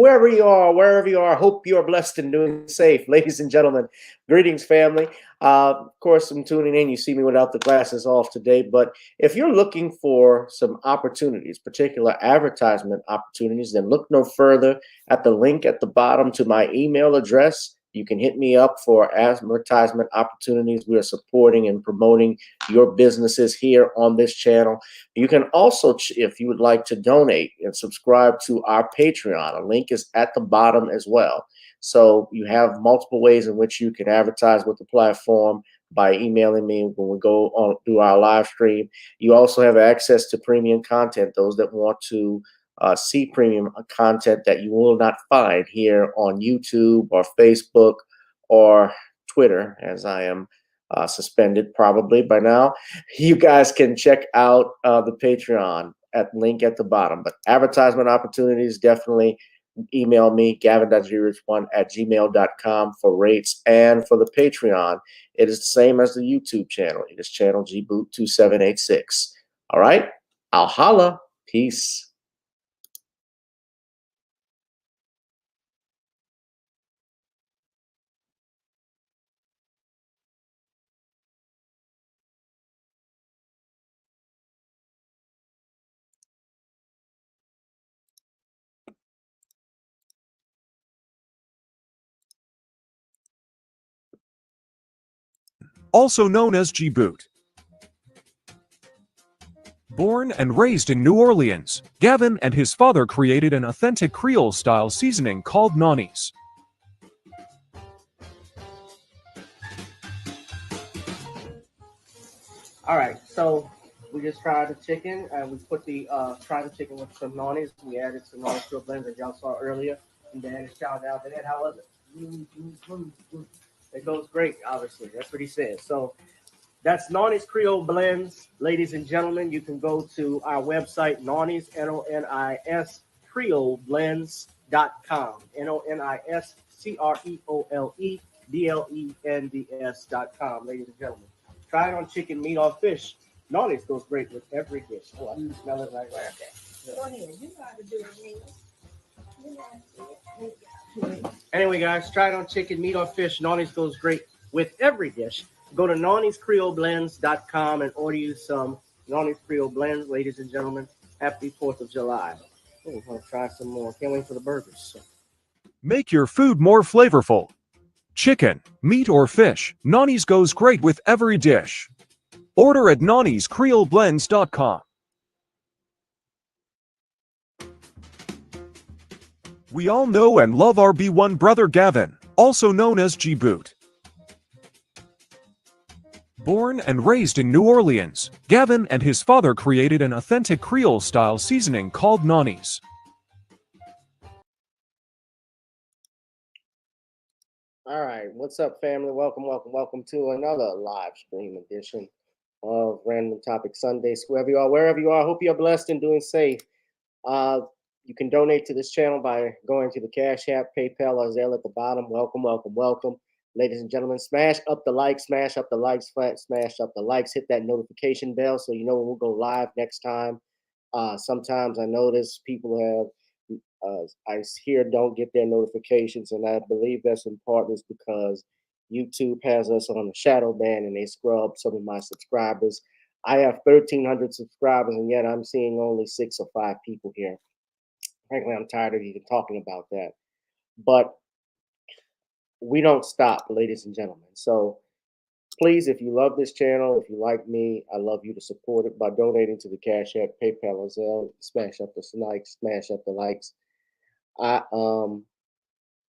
whoever you are, wherever you are, hope you are blessed and doing safe. Ladies and gentlemen, greetings, family. Of course, I'm tuning in. You see me without the glasses off today, but if you're looking for some opportunities, particular advertisement opportunities, then look no further at the link at the bottom to my email address. You can hit me up for advertisement opportunities. We are supporting and promoting your businesses here on this channel. You can also, if you would like to donate and subscribe to our Patreon, a link is at the bottom as well. So you have multiple ways in which you can advertise with the platform by emailing me when we go on do our live stream. You also have access to premium content, those that want to see premium content that you will not find here on YouTube or Facebook or Twitter, as I am suspended probably by now. You guys can check out the Patreon at link at the bottom. But advertisement opportunities, definitely email me, gavin.grich1@gmail.com for rates. And for the Patreon, it is the same as the YouTube channel. It is channel gboot2786. All right, I'll holla. Peace. Also known as G-Boot. Born and raised in New Orleans, Gavin and his father created an authentic Creole-style seasoning called Nonnies. All right, so we just fried the chicken, and we put the fried the chicken with some Nonnies. We added some Nonnies to a blend that y'all saw earlier, and then it shout out to that. How was it? It goes great, obviously. That's what he said. So that's Nonnies Creole Blends, ladies and gentlemen. You can go to our website, Nonnies, N-O-N-I-S, CreoleBlends.com. NONISCREOLEBLENDS.com, ladies and gentlemen. Try it on chicken, meat, or fish. Nonnies goes great with every dish. Oh, I can smell it right there. Go ahead. You know how to do it, Neil. Anyway, guys, try it on chicken, meat, or fish. Nonnies goes great with every dish. Go to NonniesCreoleBlends.com and order you some Nonnies Creole Blends, ladies and gentlemen. Happy 4th of July. Oh, we're going to try some more. Can't wait for the burgers. So. Make your food more flavorful. Chicken, meat, or fish, Nonnies goes great with every dish. Order at NonniesCreoleBlends.com. We all know and love our B1 brother Gavin, also known as G-Boot. Born and raised in New Orleans, Gavin and his father created an authentic Creole-style seasoning called Nonnies. All right, what's up, family? Welcome to another live stream edition of Random Topic Sundays. Wherever you are, hope you're blessed and doing safe. You can donate to this channel by going to the Cash App, PayPal, or Zelle at the bottom. Welcome. Ladies and gentlemen, smash up the likes, smash up the likes, hit that notification bell so you know when we'll go live next time. Sometimes I notice people I hear don't get their notifications, and I believe that's in part is because YouTube has us on a shadow ban and they scrub some of my subscribers. I have 1,300 subscribers, and yet I'm seeing only 6 or 5 people here. Frankly, I'm tired of even talking about that. But we don't stop, ladies and gentlemen. So please, if you love this channel, if you like me, I love you to support it by donating to the Cash App, PayPal, or Zelle. Smash up the likes, smash up the likes. I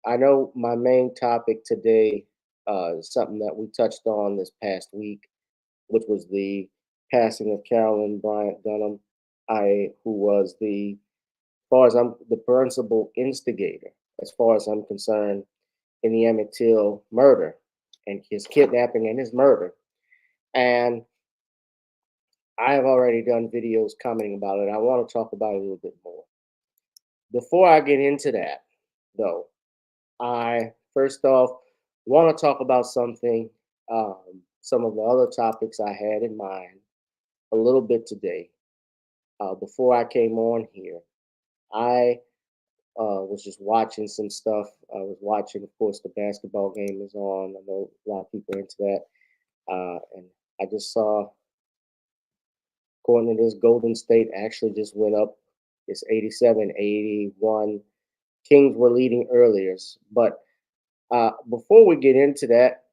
know my main topic today is something that we touched on this past week, which was the passing of Carolyn Bryant-Donham, who was as far as I'm the principal instigator, as far as I'm concerned, in the Emmett Till murder and his kidnapping and his murder. And I have already done videos commenting about it. I want to talk about it a little bit more. Before I get into that, though, I first off want to talk about something, some of the other topics I had in mind a little bit today. Before I came on here, I Was just watching some stuff. I was watching, of course, the basketball game is on. I know a lot of people are into that. And I just saw, according to this, Golden State actually just went up. It's 87-81. Kings were leading earlier. But before we get into that,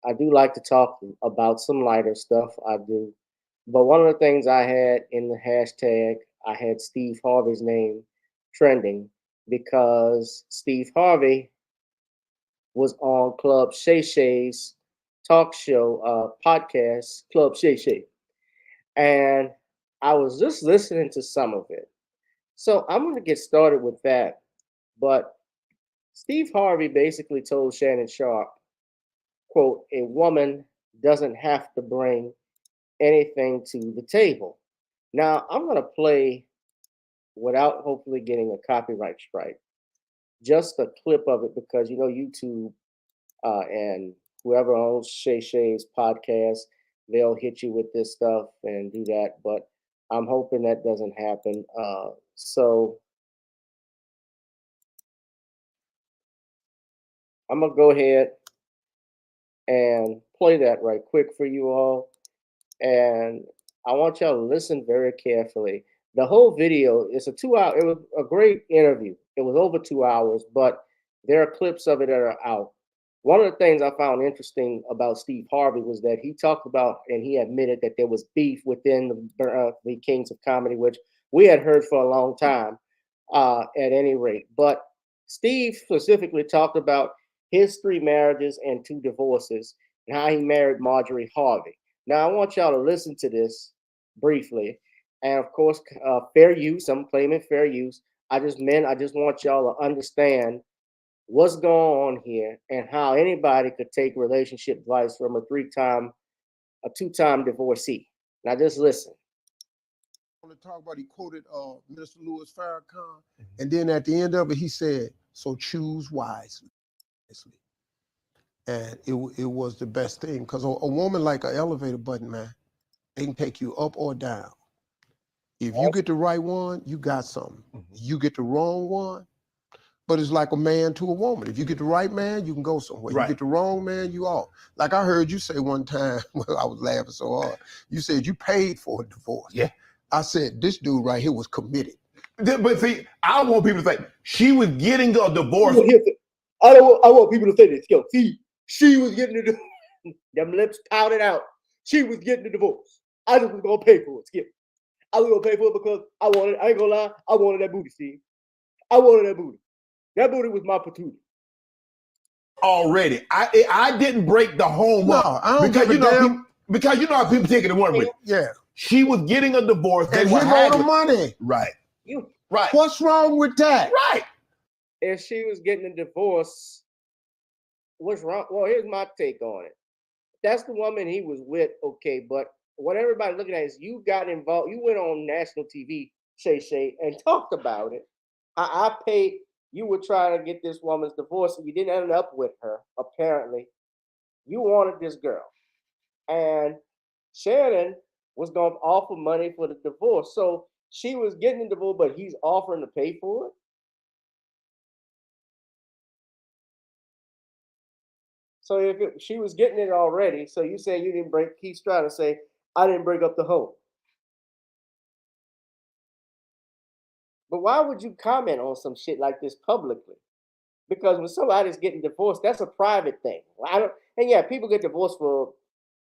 I do like to talk about some lighter stuff. I do. But one of the things I had in the hashtag, I had Steve Harvey's name trending because Steve Harvey was on Club Shay Shay's talk show podcast, Club Shay Shay. And I was just listening to some of it. So I'm going to get started with that. But Steve Harvey basically told Shannon Sharp, quote, a woman doesn't have to bring anything to the table. Now, I'm going to play, without hopefully getting a copyright strike, just a clip of it because, YouTube and whoever owns Shay Shay's podcast, they'll hit you with this stuff and do that. But I'm hoping that doesn't happen. So I'm going to go ahead and play that right quick for you all. And I want y'all to listen very carefully. The whole video is a 2 hour, it was a great interview. It was over 2 hours, but there are clips of it that are out. One of the things I found interesting about Steve Harvey was that he talked about and he admitted that there was beef within the Kings of Comedy, which we had heard for a long time at any rate. But Steve specifically talked about his 3 marriages and 2 divorces and how he married Marjorie Harvey. Now, I want y'all to listen to this briefly. And of course, fair use, I'm claiming fair use. I just want y'all to understand what's going on here and how anybody could take relationship advice from a 2-time divorcee. Now just listen. To talk about, he quoted Minister Louis Farrakhan, and then at the end of it, he said, "So choose wisely." And it was the best thing because a woman like an elevator button, man, they can take you up or down. If you get the right one, you got something. You get the wrong one, but it's like a man to a woman. If you get the right man, you can go somewhere. Right. You get the wrong man, you off. Like I heard you say one time, well, I was laughing so hard. You said you paid for a divorce. Yeah. I said, this dude right here was committed. But see, I want people to say she was getting a divorce. I want people to say this. Yo, see, she was getting a divorce. Them lips pouted out. She was getting a divorce. I just was gonna pay for it, Skip. I was gonna pay for it because I wanted. I ain't gonna lie. I wanted that booty, Steve. I wanted that booty. That booty was my patootie. Already, I didn't break the home up. I don't give a damn. Because you know how people take it to one way. Yeah. She was getting a divorce. And he owed the money. Right. Right. What's wrong with that? Right. If she was getting a divorce, what's wrong? Well, here's my take on it. That's the woman he was with, okay, but what everybody's looking at is you got involved. You went on national TV, Shay Shay, and talked about it. I paid. You were trying to get this woman's divorce, and you didn't end up with her, apparently. You wanted this girl. And Shannon was going to offer money for the divorce. So she was getting the divorce, but he's offering to pay for it. So if she was getting it already, so you say you didn't break, he's trying to say, I didn't break up the home. But why would you comment on some shit like this publicly? Because when somebody's getting divorced, that's a private thing. And yeah, people get divorced for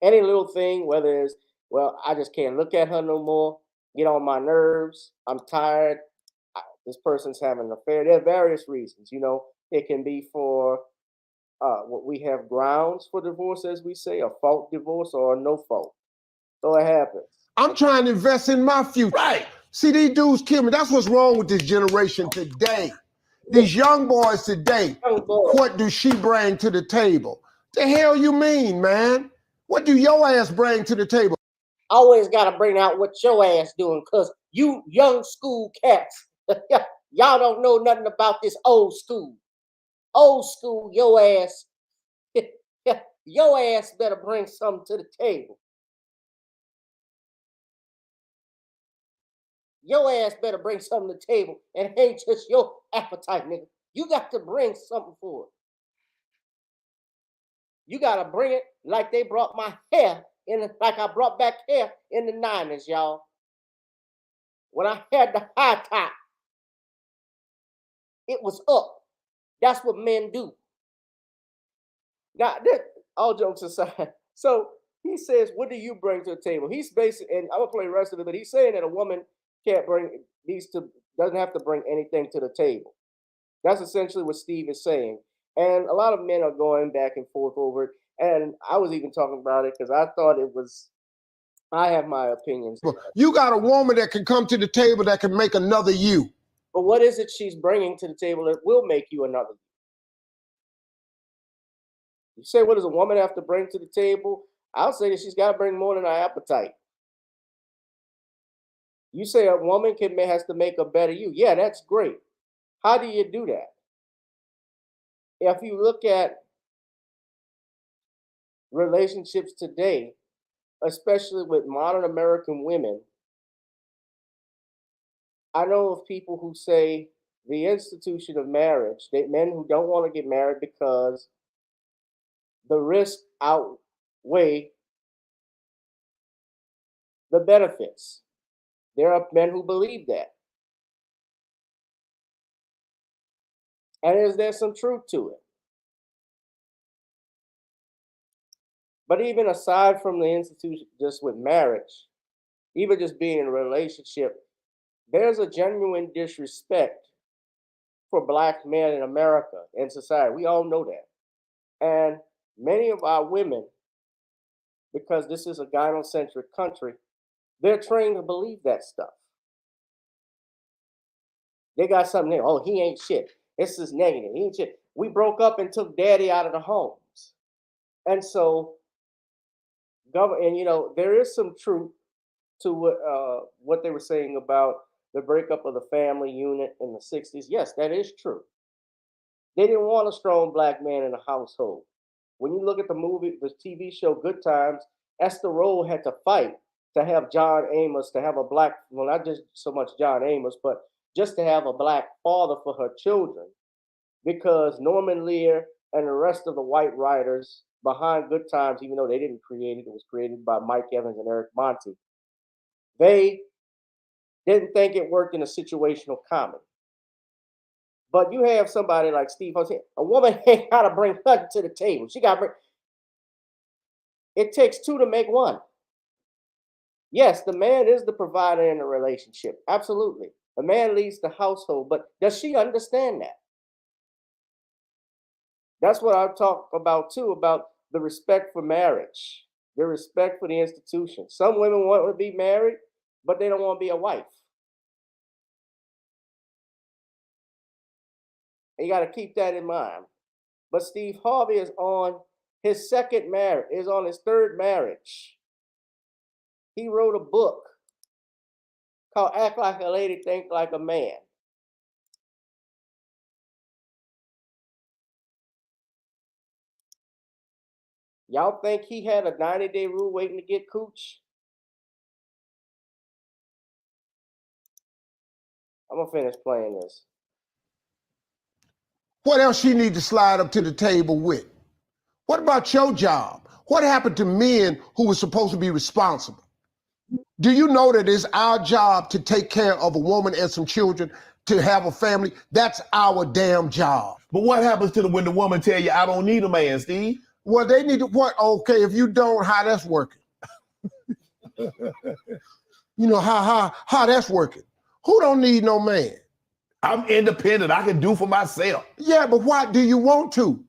any little thing, whether it's, well, I just can't look at her no more, get on my nerves, I'm tired, this person's having an affair. There are various reasons, it can be for what we have grounds for divorce, as we say, a fault divorce or a no fault. So it happens. I'm trying to invest in my future. Right. See, these dudes kill me. That's what's wrong with this generation today. These young boys today, what do she bring to the table? The hell you mean, man? What do your ass bring to the table? Always got to bring out what your ass doing, because you young school cats, y'all don't know nothing about this old school. Old school, your ass, your ass better bring something to the table. your ass better bring something to the table, and it ain't just your appetite, nigga. You got to bring something for it. You got to bring it like they brought my hair like I brought back hair in the 90s, y'all. When I had the high top, it was up. That's what men do. Now, all jokes aside, so he says, what do you bring to the table? He's basically, and I'm gonna play the rest of it, but he's saying that a woman doesn't have to bring anything to the table. That's essentially what Steve is saying. And a lot of men are going back and forth over it. And I was even talking about it because I thought I have my opinions. You got a woman that can come to the table that can make another you. But what is it she's bringing to the table that will make you another you? You say, what does a woman have to bring to the table? I'll say that she's got to bring more than her appetite. You say a woman has to make a better you. Yeah, that's great. How do you do that? If you look at relationships today, especially with modern American women, I know of people who say the institution of marriage, men who don't want to get married because the risk outweigh the benefits. There are men who believe that. And is there some truth to it? But even aside from the institution, just with marriage, even just being in a relationship, there's a genuine disrespect for Black men in America and society. We all know that. And many of our women, because this is a gynocentric country, they're trained to believe that stuff. They got something there. Oh, he ain't shit. This is negative. He ain't shit. We broke up and took daddy out of the homes. And so, there is some truth to what they were saying about the breakup of the family unit in the 60s. Yes, that is true. They didn't want a strong Black man in the household. When you look at the TV show Good Times, Esther Rolle had to fight to have John Amos, to have a Black, well, not just so much John Amos, but just to have a Black father for her children, because Norman Lear and the rest of the white writers behind Good Times, even though they didn't create it, it was created by Mike Evans and Eric Monty, they didn't think it worked in a situational comedy. But you have somebody like Steve Harvey, a woman ain't got to bring nothing to the table. She got to bring, it takes two to make one. Yes, the man is the provider in a relationship. Absolutely. The man leads the household, but does she understand that? That's what I talk about too, about the respect for marriage, the respect for the institution. Some women want to be married, but they don't want to be a wife. And you got to keep that in mind. But Steve Harvey is on his second marriage, is on his third marriage. He wrote a book called Act Like a Lady, Think Like a Man. Y'all think he had a 90-day rule waiting to get cooch? I'm gonna finish playing this. What else she need to slide up to the table with? What about your job? What happened to men who were supposed to be responsible? Do you know that it's our job to take care of a woman and some children, to have a family? That's our damn job. But what happens to when the woman tell you, I don't need a man, Steve? Well, they need to, what? Okay, if you don't, how that's working? You know, how that's working? Who don't need no man? I'm independent. I can do for myself. Yeah, but why do you want to?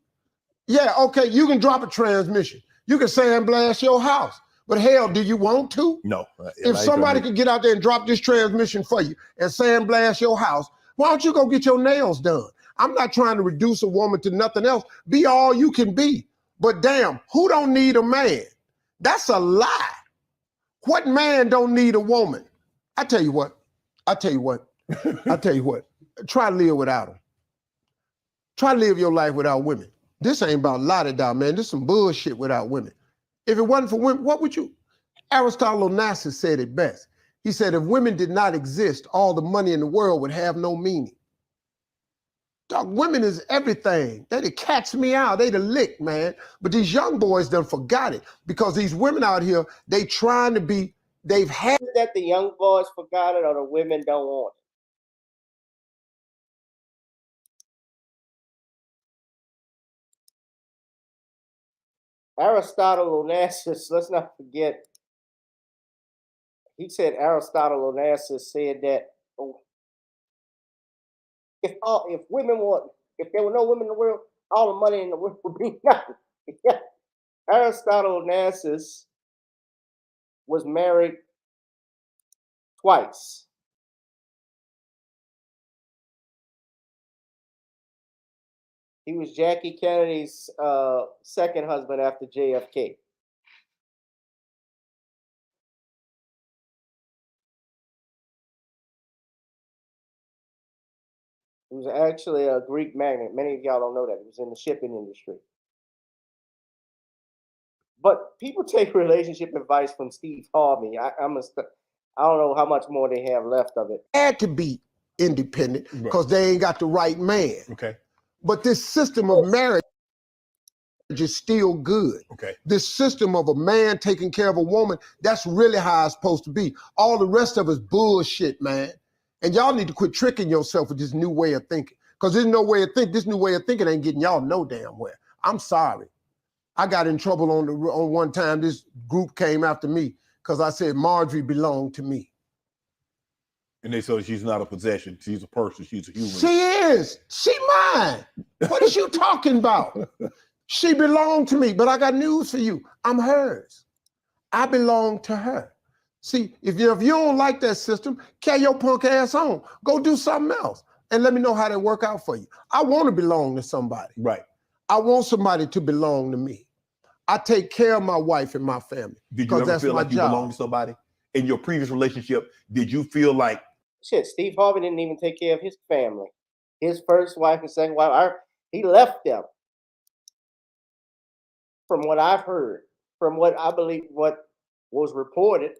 Yeah, okay, you can drop a transmission. You can sandblast your house. But hell, do you want to? No. If somebody could get out there and drop this transmission for you and sandblast your house, why don't you go get your nails done? I'm not trying to reduce a woman to nothing else. Be all you can be. But damn, who don't need a man? That's a lie. What man don't need a woman? I tell you what. Try to live without them. Try to live your life without women. This ain't about la-da-da, man. This is some bullshit without women. If it wasn't for women, what would you? Aristotle Onassis said it best. He said, if women did not exist, all the money in the world would have no meaning. Dog, women is everything. They'd catch me out. They'd lick, man. But these young boys done forgot it because these women out here, they trying to be, they've had that the young boys forgot it or the women don't want it. Aristotle Onassis, let's not forget, he said Aristotle Onassis said that if women want, if there were no women in the world, all the money in the world would be nothing. Aristotle Onassis was married twice. He was Jackie Kennedy's second husband after JFK. He was actually a Greek magnate. Many of y'all don't know that. He was in the shipping industry. But people take relationship advice from Steve Harvey. I don't know how much more they have left of it. had to be independent because they ain't got the right man. Okay. But this system of marriage is still good. Okay. This system of a man taking care of a woman, that's really how it's supposed to be. All the rest of it's bullshit, man. And y'all need to quit tricking yourself with this new way of thinking. Because there's no way of thinking. This new way of thinking ain't getting y'all no damn where. I'm sorry. I got in trouble on one time. This group came after me because I said Marjorie belonged to me. And they said she's not a possession. She's a person. She's a human. She is. She mine. What is you talking about? She belonged to me, but I got news for you. I'm hers. I belong to her. See, if you don't like that system, carry your punk ass on. Go do something else and let me know how that work out for you. I want to belong to somebody. Right. I want somebody to belong to me. I take care of my wife and my family. Did you ever feel like you belong to somebody? In your previous relationship, did you feel like... Shit, Steve Harvey didn't even take care of his family. His first wife and second wife, he left them. From what I've heard, from what I believe, what was reported.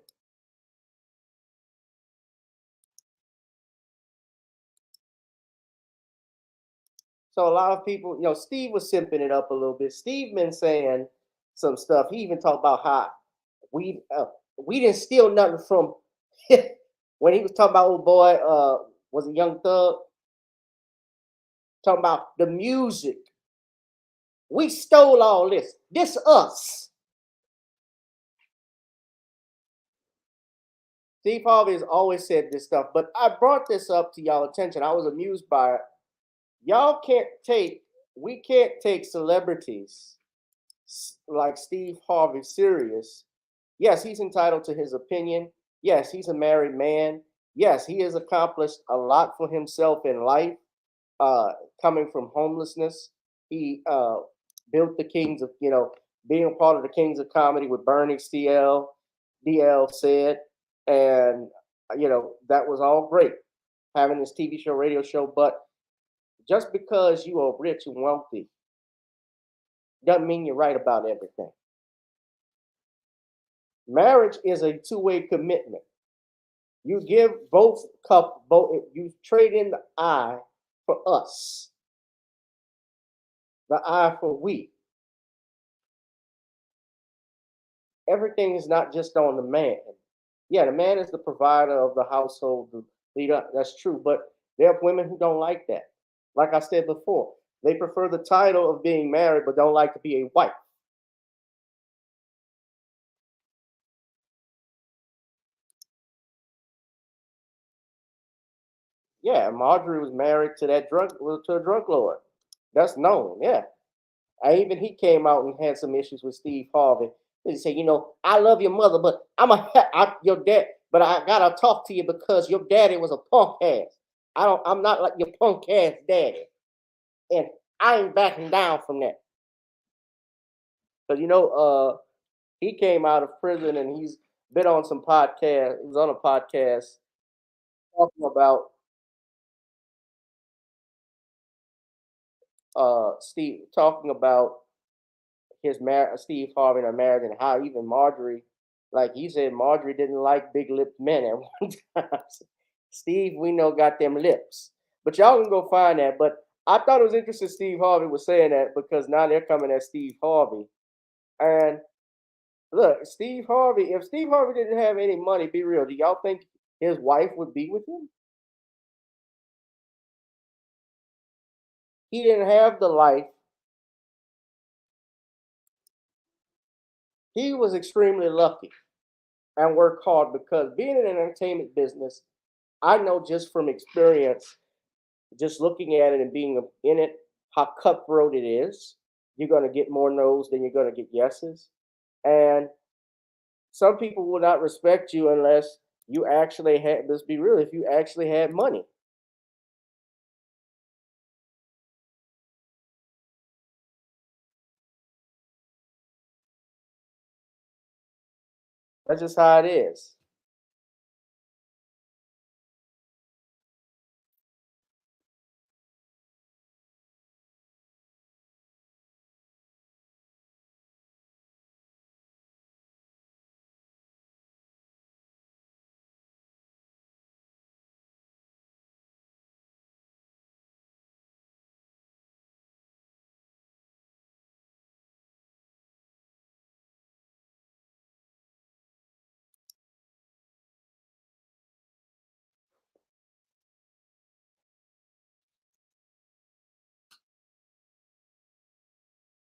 So a lot of people, Steve was simping it up a little bit. Steve been saying some stuff. He even talked about how we didn't steal nothing from when he was talking about old boy was a Young Thug. Talking about the music. We stole all this. This us. Steve Harvey has always said this stuff, but I brought this up to y'all attention. I was amused by it. We can't take celebrities like Steve Harvey serious. Yes, he's entitled to his opinion. Yes, he's a married man. Yes, he has accomplished a lot for himself in life, coming from homelessness. He built the Kings of, being a part of the Kings of Comedy with Bernie DL said, and that was all great, having this TV show, radio show. But just because you are rich and wealthy doesn't mean you're right about everything. Marriage is a two-way commitment. You give both you trade in the I for us, the I for we. Everything is not just on the man. Yeah, the man is the provider of the household, the leader. That's true, but there are women who don't like that. Like I said before, they prefer the title of being married, but don't like to be a wife. Yeah, Marjorie was married to a drug lord. That's known. Yeah, and even he came out and had some issues with Steve Harvey. He said, I love your mother, but your dad. But I gotta talk to you because your daddy was a punk ass. I'm not like your punk ass daddy, and I ain't backing down from that. Because he came out of prison and he's been on some podcast. He was on a podcast talking about Steve Harvey and her marriage and how even Marjorie Like he said, Marjorie didn't like big lipped men at one time. Steve, we know, got them lips. But y'all can go find that. But I thought it was interesting Steve Harvey was saying that because now they're coming at Steve Harvey. And look, Steve Harvey, if Steve Harvey didn't have any money, be real, do y'all think his wife would be with him? He didn't have the life. He was extremely lucky and worked hard because being in an entertainment business, I know just from experience, just looking at it and being in it, how cutthroat it is. You're going to get more no's than you're going to get yeses. And some people will not respect you unless you actually had, let's be real, if you actually had money. That's just how it is.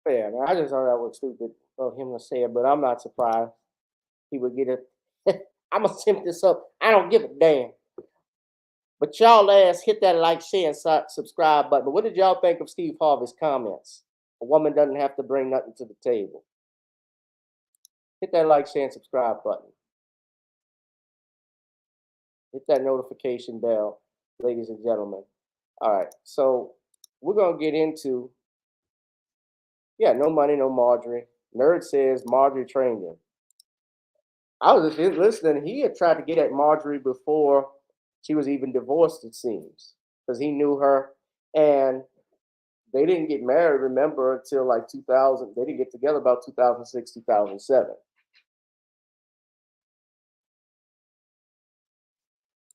Yeah, man, I just thought that was stupid of him to say it, but I'm not surprised he would get it. I'm gonna simp this up. I don't give a damn. But y'all ass hit that like, share, and subscribe button. But what did y'all think of Steve Harvey's comments? A woman doesn't have to bring nothing to the table. Hit that like, share, and subscribe button. Hit that notification bell, ladies and gentlemen. All right, so we're gonna get into, yeah, no money, no Marjorie. Nerd says Marjorie trained him. I was just listening. He had tried to get at Marjorie before she was even divorced, it seems, because he knew her, and they didn't get married, remember, until like 2000. They didn't get together about 2006, 2007.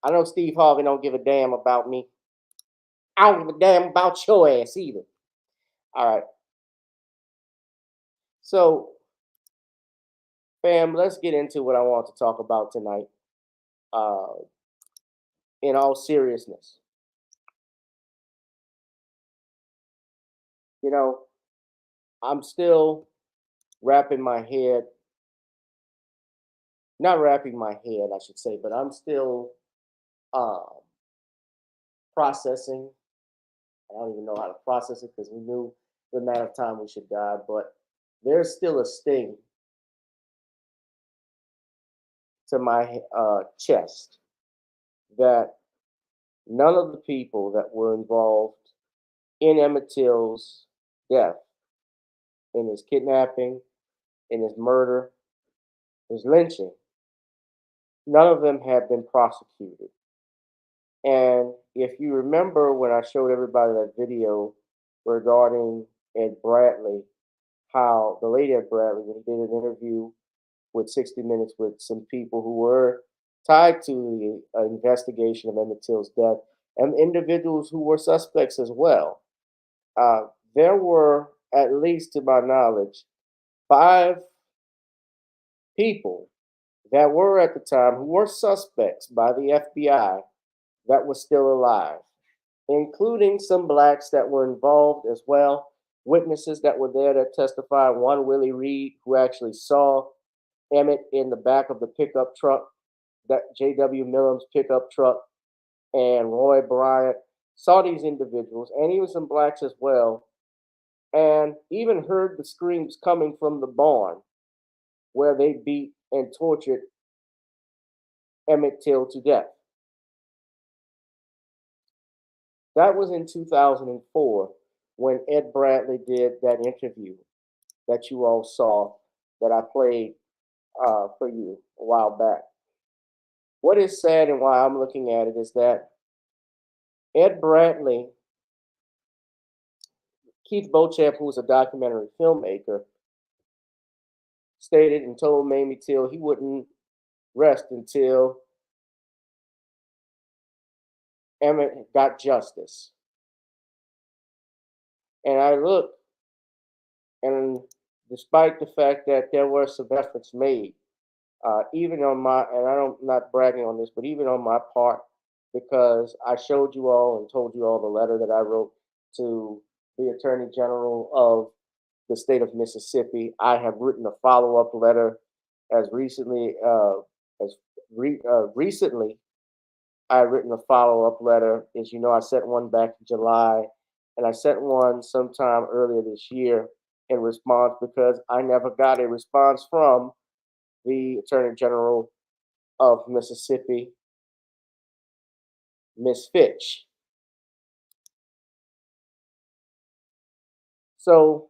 I know Steve Harvey don't give a damn about me. I don't give a damn about your ass either. All right. So, fam, let's get into what I want to talk about tonight. In all seriousness, you know, I'm still wrapping my head, not wrapping my head, I should say, but I'm still um, processing. I don't even know how to process it because we knew the amount of time we should die, but there's still a sting to my chest that none of the people that were involved in Emmett Till's death, in his kidnapping, in his murder, his lynching, none of them have been prosecuted. And if you remember when I showed everybody that video regarding Ed Bradley, how the late Ed Bradley, when he did an interview with 60 Minutes with some people who were tied to the investigation of Emmett Till's death and individuals who were suspects as well. There were, at least to my knowledge, 5 people that were at the time who were suspects by the FBI that were still alive, including some blacks that were involved as well, witnesses that were there that testified. One, Willie Reed, who actually saw Emmett in the back of the pickup truck, that J.W. Millam's pickup truck, and Roy Bryant saw these individuals, and even some blacks as well, and even heard the screams coming from the barn where they beat and tortured Emmett Till to death. That was in 2004 when Ed Bradley did that interview that you all saw that I played for you a while back. What is sad and why I'm looking at it is that Ed Bradley, Keith Beauchamp, who was a documentary filmmaker, stated and told Mamie Till he wouldn't rest until Emmett got justice. And I looked, and despite the fact that there were some efforts made, even on my, and I'm not bragging on this, but even on my part, because I showed you all and told you all the letter that I wrote to the Attorney General of the state of Mississippi. I have written a follow-up letter as recently recently. I've written a follow-up letter. As you know, I sent one back in July, and I sent one sometime earlier this year in response because I never got a response from the Attorney General of Mississippi, Miss Fitch. So,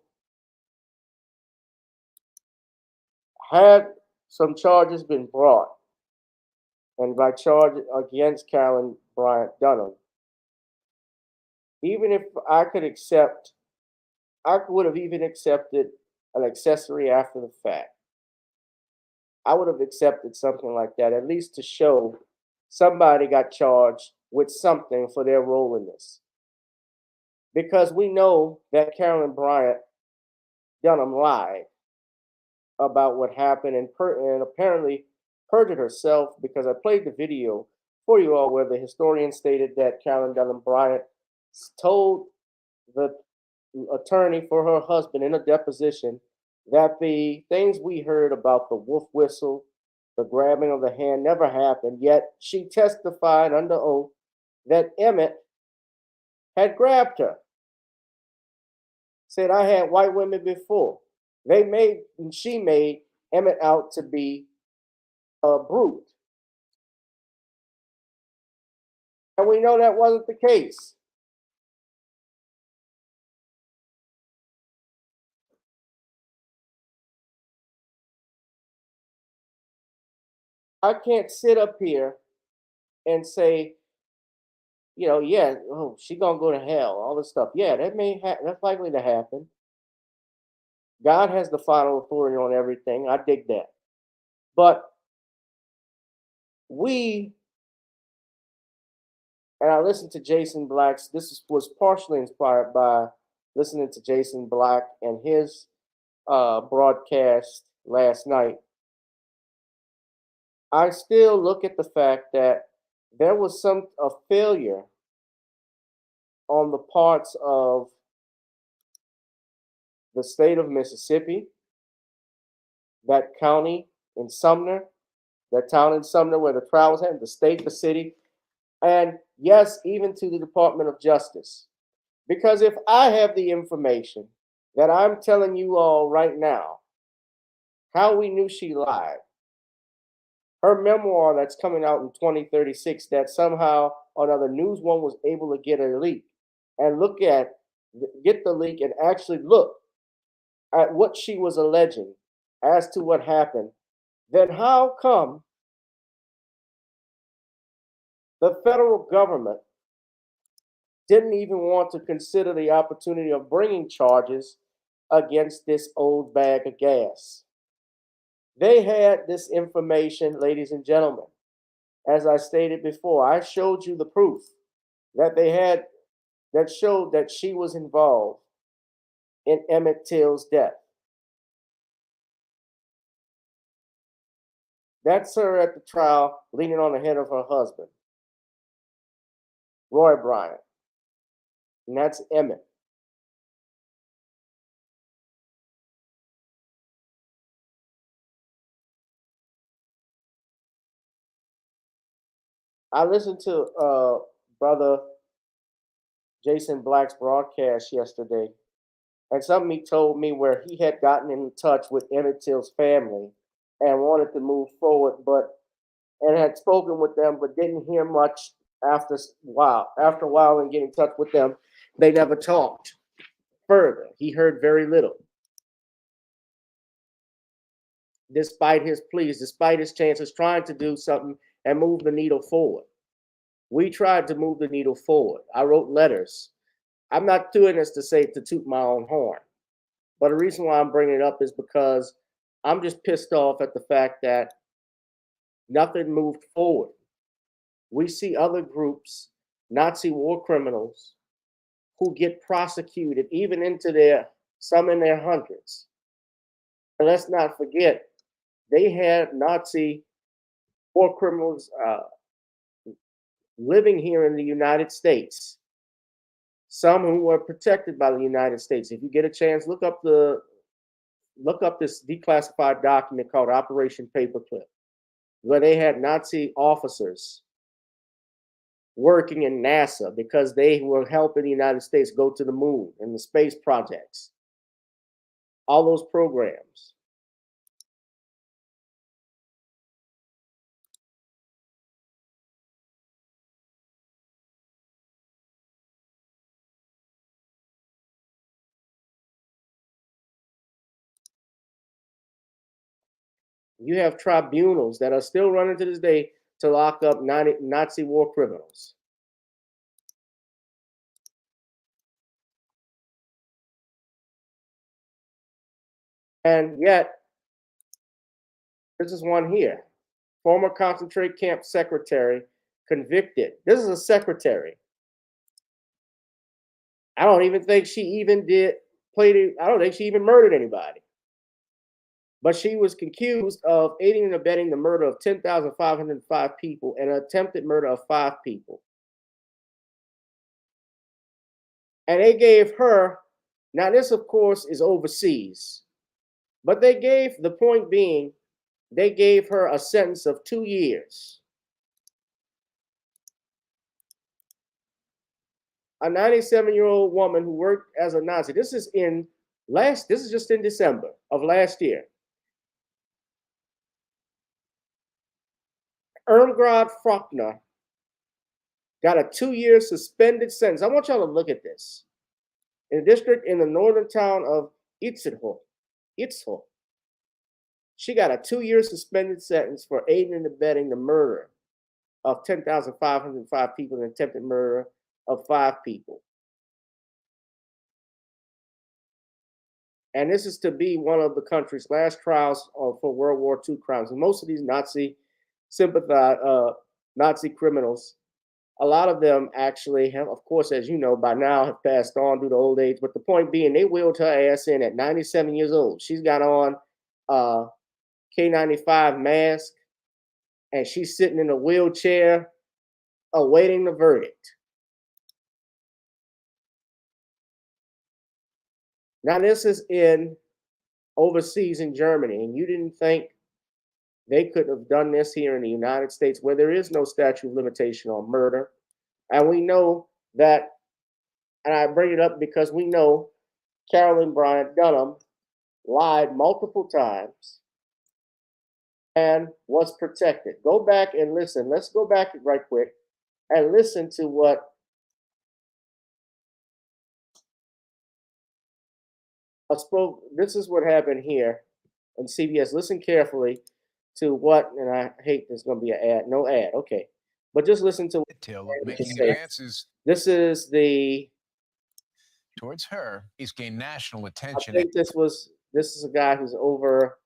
had some charges been brought, and by charge against Carolyn Bryant-Donham, even if I could accept, I would have even accepted an accessory after the fact. I would have accepted something like that, at least to show somebody got charged with something for their role in this. Because we know that Carolyn Bryant-Donham lied about what happened and apparently perjured herself, because I played the video for you all where the historian stated that Carolyn Donham Bryant told the attorney for her husband in a deposition that the things we heard about the wolf whistle, the grabbing of the hand never happened, yet she testified under oath that Emmett had grabbed her. Said, I had white women before. She made Emmett out to be a brute. And we know that wasn't the case. I can't sit up here and say, you know, yeah, oh, she gonna go to hell, all this stuff. Yeah, that's likely to happen. God has the final authority on everything. I dig that. But I listened to Jason Black's, was partially inspired by listening to Jason Black and his broadcast last night. I still look at the fact that there was a failure on the parts of the state of Mississippi, that county in Sumner, that town in Sumner where the trial was happening, the state, the city, and yes, even to the Department of Justice. Because if I have the information that I'm telling you all right now, how we knew she lied, her memoir that's coming out in 2036 that somehow or another News One was able to get a leak and get the leak and actually look at what she was alleging as to what happened, then how come the federal government didn't even want to consider the opportunity of bringing charges against this old bag of gas? They had this information, ladies and gentlemen. As I stated before, I showed you the proof that they had that showed that she was involved in Emmett Till's death. That's her at the trial, leaning on the head of her husband, Roy Bryant. And that's Emmett. I listened to brother Jason Black's broadcast yesterday, and something he told me where he had gotten in touch with Emmett Till's family and wanted to move forward, and had spoken with them, but didn't hear much after a while. After a while, and getting in touch with them, they never talked further. He heard very little. Despite his pleas, despite his chances trying to do something and move the needle forward. We tried to move the needle forward. I wrote letters. I'm not doing this to toot my own horn. But the reason why I'm bringing it up is because I'm just pissed off at the fact that nothing moved forward. We see other groups, Nazi war criminals, who get prosecuted even into some in their hundreds. And let's not forget, they had Nazi war criminals living here in the United States. Some who were protected by the United States. If you get a chance, look up this declassified document called Operation Paperclip, where they had Nazi officers working in NASA because they were helping the United States go to the moon and the space projects. All those programs. You have tribunals that are still running to this day to lock up Nazi war criminals. And yet, this is one here. Former concentrated camp secretary convicted. This is a secretary. I don't even think she even I don't think she even murdered anybody. But she was accused of aiding and abetting the murder of 10,505 people and attempted murder of 5 people. And they gave her, now this of course is overseas, but the point being, they gave her a sentence of 2 years. A 97-year-old woman who worked as a Nazi. This is just in December of last year. Irmgard Faulkner got a 2-year suspended sentence. I want y'all to look at this. In a district in the northern town of Itzhol. She got a 2-year suspended sentence for aiding and abetting the murder of 10,505 people and attempted murder of 5 people. And this is to be one of the country's last trials for World War II crimes. And most of these Nazi criminals, a lot of them actually have, of course, as you know, by now have passed on due to old age. But the point being, they wheeled her ass in at 97 years old. She's got on a K95 mask, and she's sitting in a wheelchair awaiting the verdict. Now, this is overseas in Germany, and you didn't think they could have done this here in the United States, where there is no statute of limitation on murder. And we know that, and I bring it up because we know Carolyn Bryant-Donham lied multiple times and was protected. Go back and listen. Let's go back right quick and listen to what this is what happened here on CBS. Listen carefully to what, and I hate there's going to be an ad. No ad, okay. But just listen to detail of making advances. This is towards her. He's gained national attention. I think this is a guy who's over.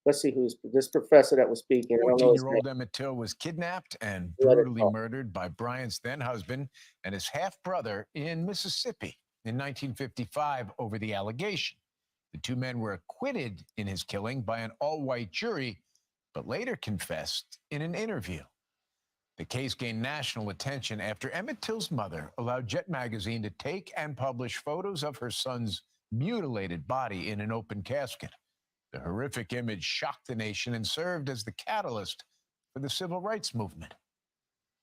Let's see who's this professor that was speaking. 14-year-old Emmett Till was kidnapped and brutally murdered by Bryant's then husband and his half-brother in Mississippi in 1955 over the allegation. The 2 men were acquitted in his killing by an all-white jury, but later confessed in an interview. The case gained national attention after Emmett Till's mother allowed Jet magazine to take and publish photos of her son's mutilated body in an open casket. The horrific image shocked the nation and served as the catalyst for the civil rights movement.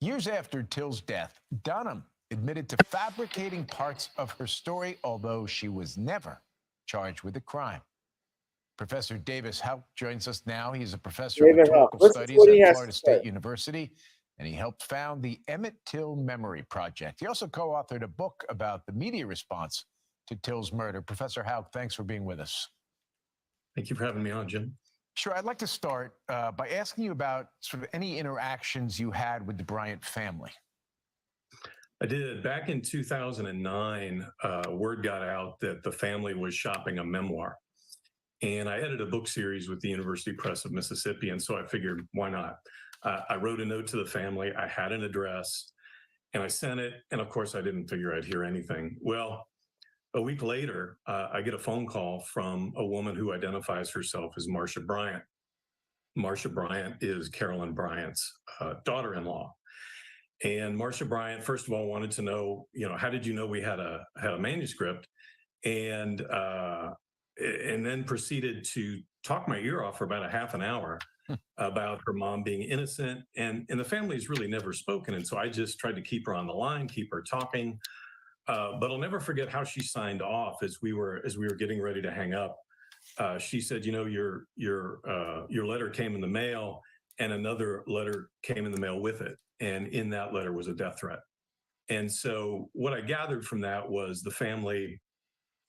Years after Till's death, Donham admitted to fabricating parts of her story, although she was never charged with a crime. Professor Davis Houck joins us now. He's a professor of rhetorical studies at Florida State University, and he helped found the Emmett Till Memory Project. He also co-authored a book about the media response to Till's murder. Professor Houck, thanks for being with us. Thank you for having me on, Jim. Sure. I'd like to start by asking you about sort of any interactions you had with the Bryant family. I did. Back in 2009, word got out that the family was shopping a memoir. And I edited a book series with the University Press of Mississippi. And so I figured, why not? I wrote a note to the family. I had an address and I sent it. And of course, I didn't figure I'd hear anything. Well, a week later, I get a phone call from a woman who identifies herself as Marcia Bryant. Marcia Bryant is Carolyn Bryant's daughter-in-law. And Marcia Bryant, first of all, wanted to know, how did you know we had a manuscript? And then proceeded to talk my ear off for about a half an hour about her mom being innocent. And the family's really never spoken. And so I just tried to keep her on the line, keep her talking. But I'll never forget how she signed off as we were getting ready to hang up. She said, your letter came in the mail, and another letter came in the mail with it. And in that letter was a death threat. And so what I gathered from that was the family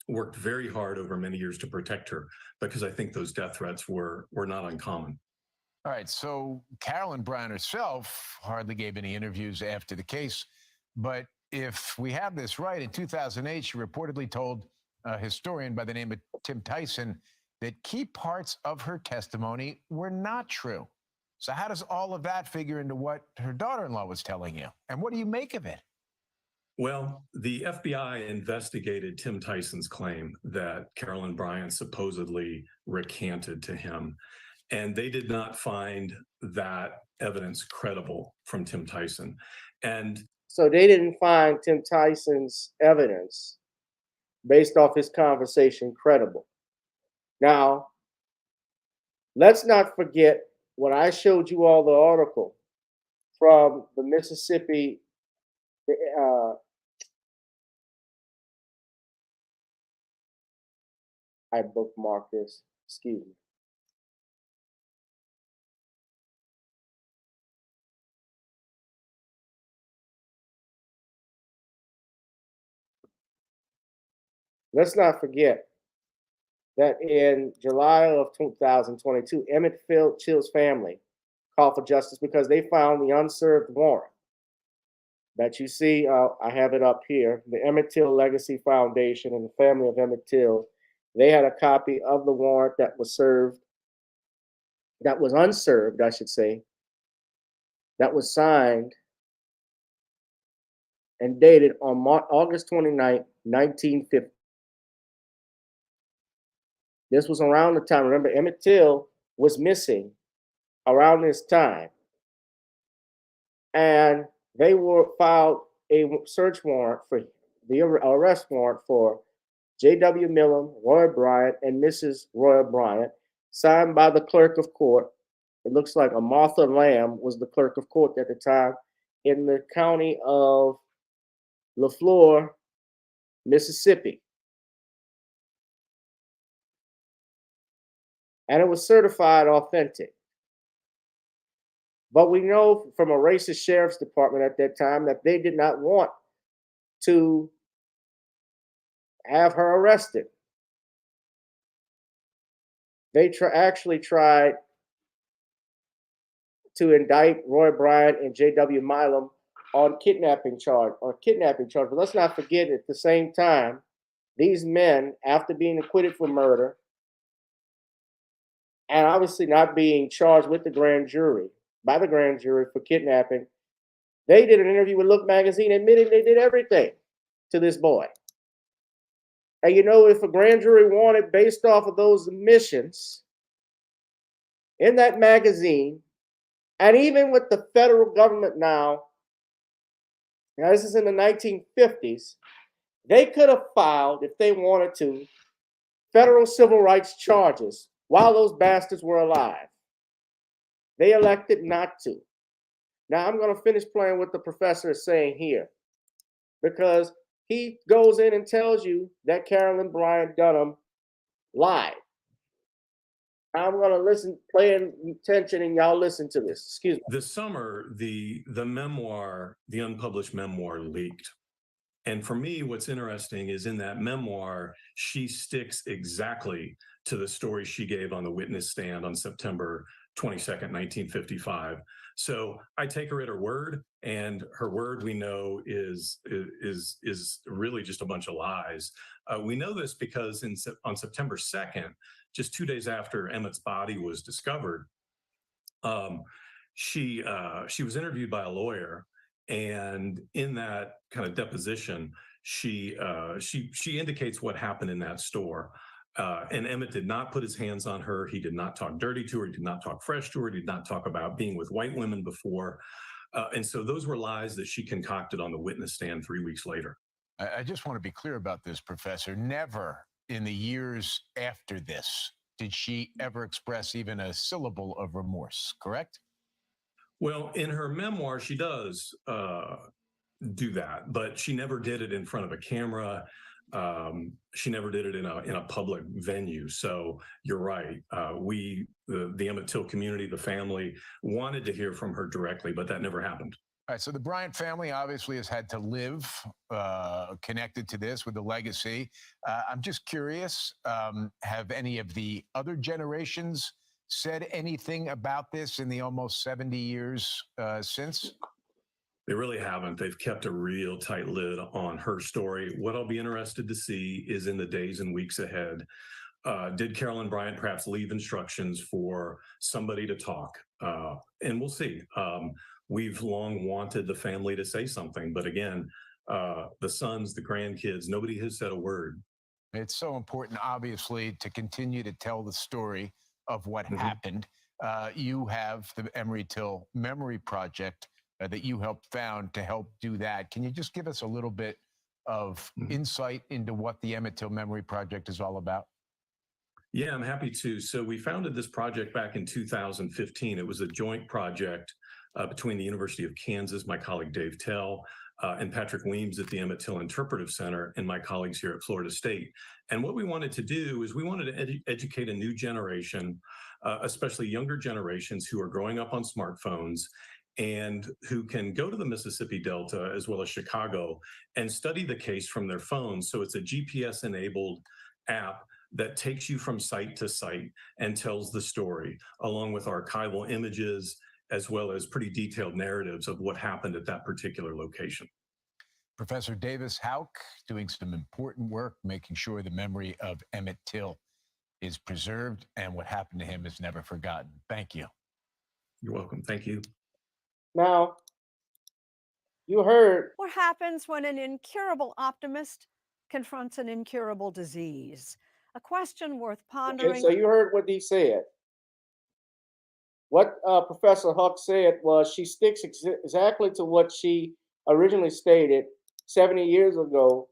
worked very hard over many years to protect her, because I think those death threats were not uncommon. All right, so Carolyn Bryant herself hardly gave any interviews after the case, but if we have this right, in 2008, she reportedly told a historian by the name of Tim Tyson that key parts of her testimony were not true. So how does all of that figure into what her daughter-in-law was telling you? And what do you make of it? Well, the FBI investigated Tim Tyson's claim that Carolyn Bryant supposedly recanted to him, and they did not find that evidence credible from Tim Tyson. And So they didn't find Tim Tyson's evidence based off his conversation credible. Now, let's not forget when I showed you all the article from the Mississippi, I bookmarked this, excuse me. Let's not forget that in July of 2022, Emmett Till's family called for justice because they found the unserved warrant that you see. I have it up here. The Emmett Till Legacy Foundation and the family of Emmett Till, they had a copy of the warrant that was served, that was unserved, I should say, that was signed and dated on August 29, 1950. This was around the time, remember, Emmett Till was missing around this time. And they filed a search warrant for the arrest warrant for J.W. Millam, Roy Bryant, and Mrs. Roy Bryant, signed by the clerk of court. It looks like a Martha Lamb was the clerk of court at the time in the county of LaFleur, Mississippi. And it was certified authentic. But we know from a racist sheriff's department at that time that they did not want to have her arrested. They actually tried to indict Roy Bryant and J.W. Millam on kidnapping charge. But let's not forget, at the same time, these men, after being acquitted for murder and obviously not being charged with the grand jury, by the grand jury for kidnapping, they did an interview with Look magazine admitting they did everything to this boy. And if a grand jury wanted, based off of those admissions in that magazine, and even with the federal government now this is in the 1950s, they could have filed, if they wanted to, federal civil rights charges while those bastards were alive. They elected not to. Now, I'm going to finish playing what the professor is saying here, because he goes in and tells you that Carolyn Bryant-Donham lied. I'm going to pay attention, and y'all listen to this. Excuse me. This summer, the memoir, the unpublished memoir, leaked. And for me, what's interesting is in that memoir, she sticks exactly to the story she gave on the witness stand on September 22nd, 1955. So I take her at her word, and her word, we know, is really just a bunch of lies. We know this because on September 2nd, just 2 days after Emmett's body was discovered, she was interviewed by a lawyer, and in that kind of deposition, she indicates what happened in that store. And Emmett did not put his hands on her. He did not talk dirty to her. He did not talk fresh to her. He did not talk about being with white women before. And so those were lies that she concocted on the witness stand 3 weeks later. I just want to be clear about this, Professor. Never in the years after this did she ever express even a syllable of remorse, correct? Well, in her memoir, she does do that, but she never did it in front of a camera. She never did it in a public venue. So you're right. The Emmett Till community, the family, wanted to hear from her directly, but that never happened. All right, so the Bryant family obviously has had to live connected to this with the legacy. I'm just curious, have any of the other generations said anything about this in the almost 70 years since? They really haven't. They've kept a real tight lid on her story. What I'll be interested to see is in the days and weeks ahead, did Carolyn Bryant perhaps leave instructions for somebody to talk? And we'll see. We've long wanted the family to say something, but again, the sons, the grandkids, nobody has said a word. It's so important, obviously, to continue to tell the story of what happened. You have the Emory Till Memory Project that you helped found to help do that. Can you just give us a little bit of insight into what the Emmett Till Memory Project is all about? Yeah, I'm happy to. So we founded this project back in 2015. It was a joint project between the University of Kansas, my colleague Dave Tell, and Patrick Weems at the Emmett Till Interpretive Center, and my colleagues here at Florida State. And what we wanted to do is we wanted to educate a new generation, especially younger generations who are growing up on smartphones and who can go to the Mississippi Delta as well as Chicago and study the case from their phones. So it's a GPS-enabled app that takes you from site to site and tells the story, along with archival images, as well as pretty detailed narratives of what happened at that particular location. Professor Davis Houck doing some important work, making sure the memory of Emmett Till is preserved and what happened to him is never forgotten. Thank you. You're welcome. Thank you. Now, you heard. What happens when an incurable optimist confronts an incurable disease? A question worth pondering. Okay, so you heard what he said. What Professor Huck said was she sticks exactly to what she originally stated 70 years ago,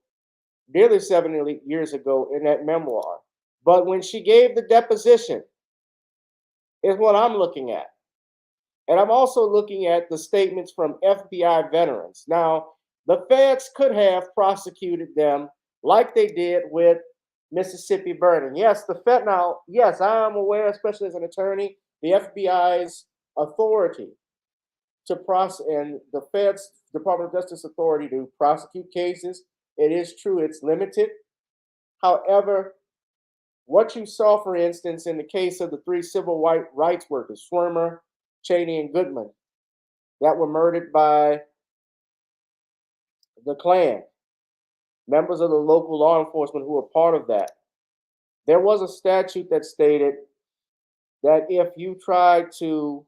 nearly 70 years ago in that memoir. But when she gave the deposition, is what I'm looking at. And I'm also looking at the statements from FBI veterans. Now, the feds could have prosecuted them like they did with Mississippi burning. Yes, yes, I am aware, especially as an attorney, the FBI's authority to prosecute and the feds, Department of Justice authority to prosecute cases. It is true, it's limited. However, what you saw, for instance, in the case of the three civil rights workers, Schwimmer, Cheney, and Goodman, that were murdered by the Klan, members of the local law enforcement who were part of that. There was a statute that stated that if you tried to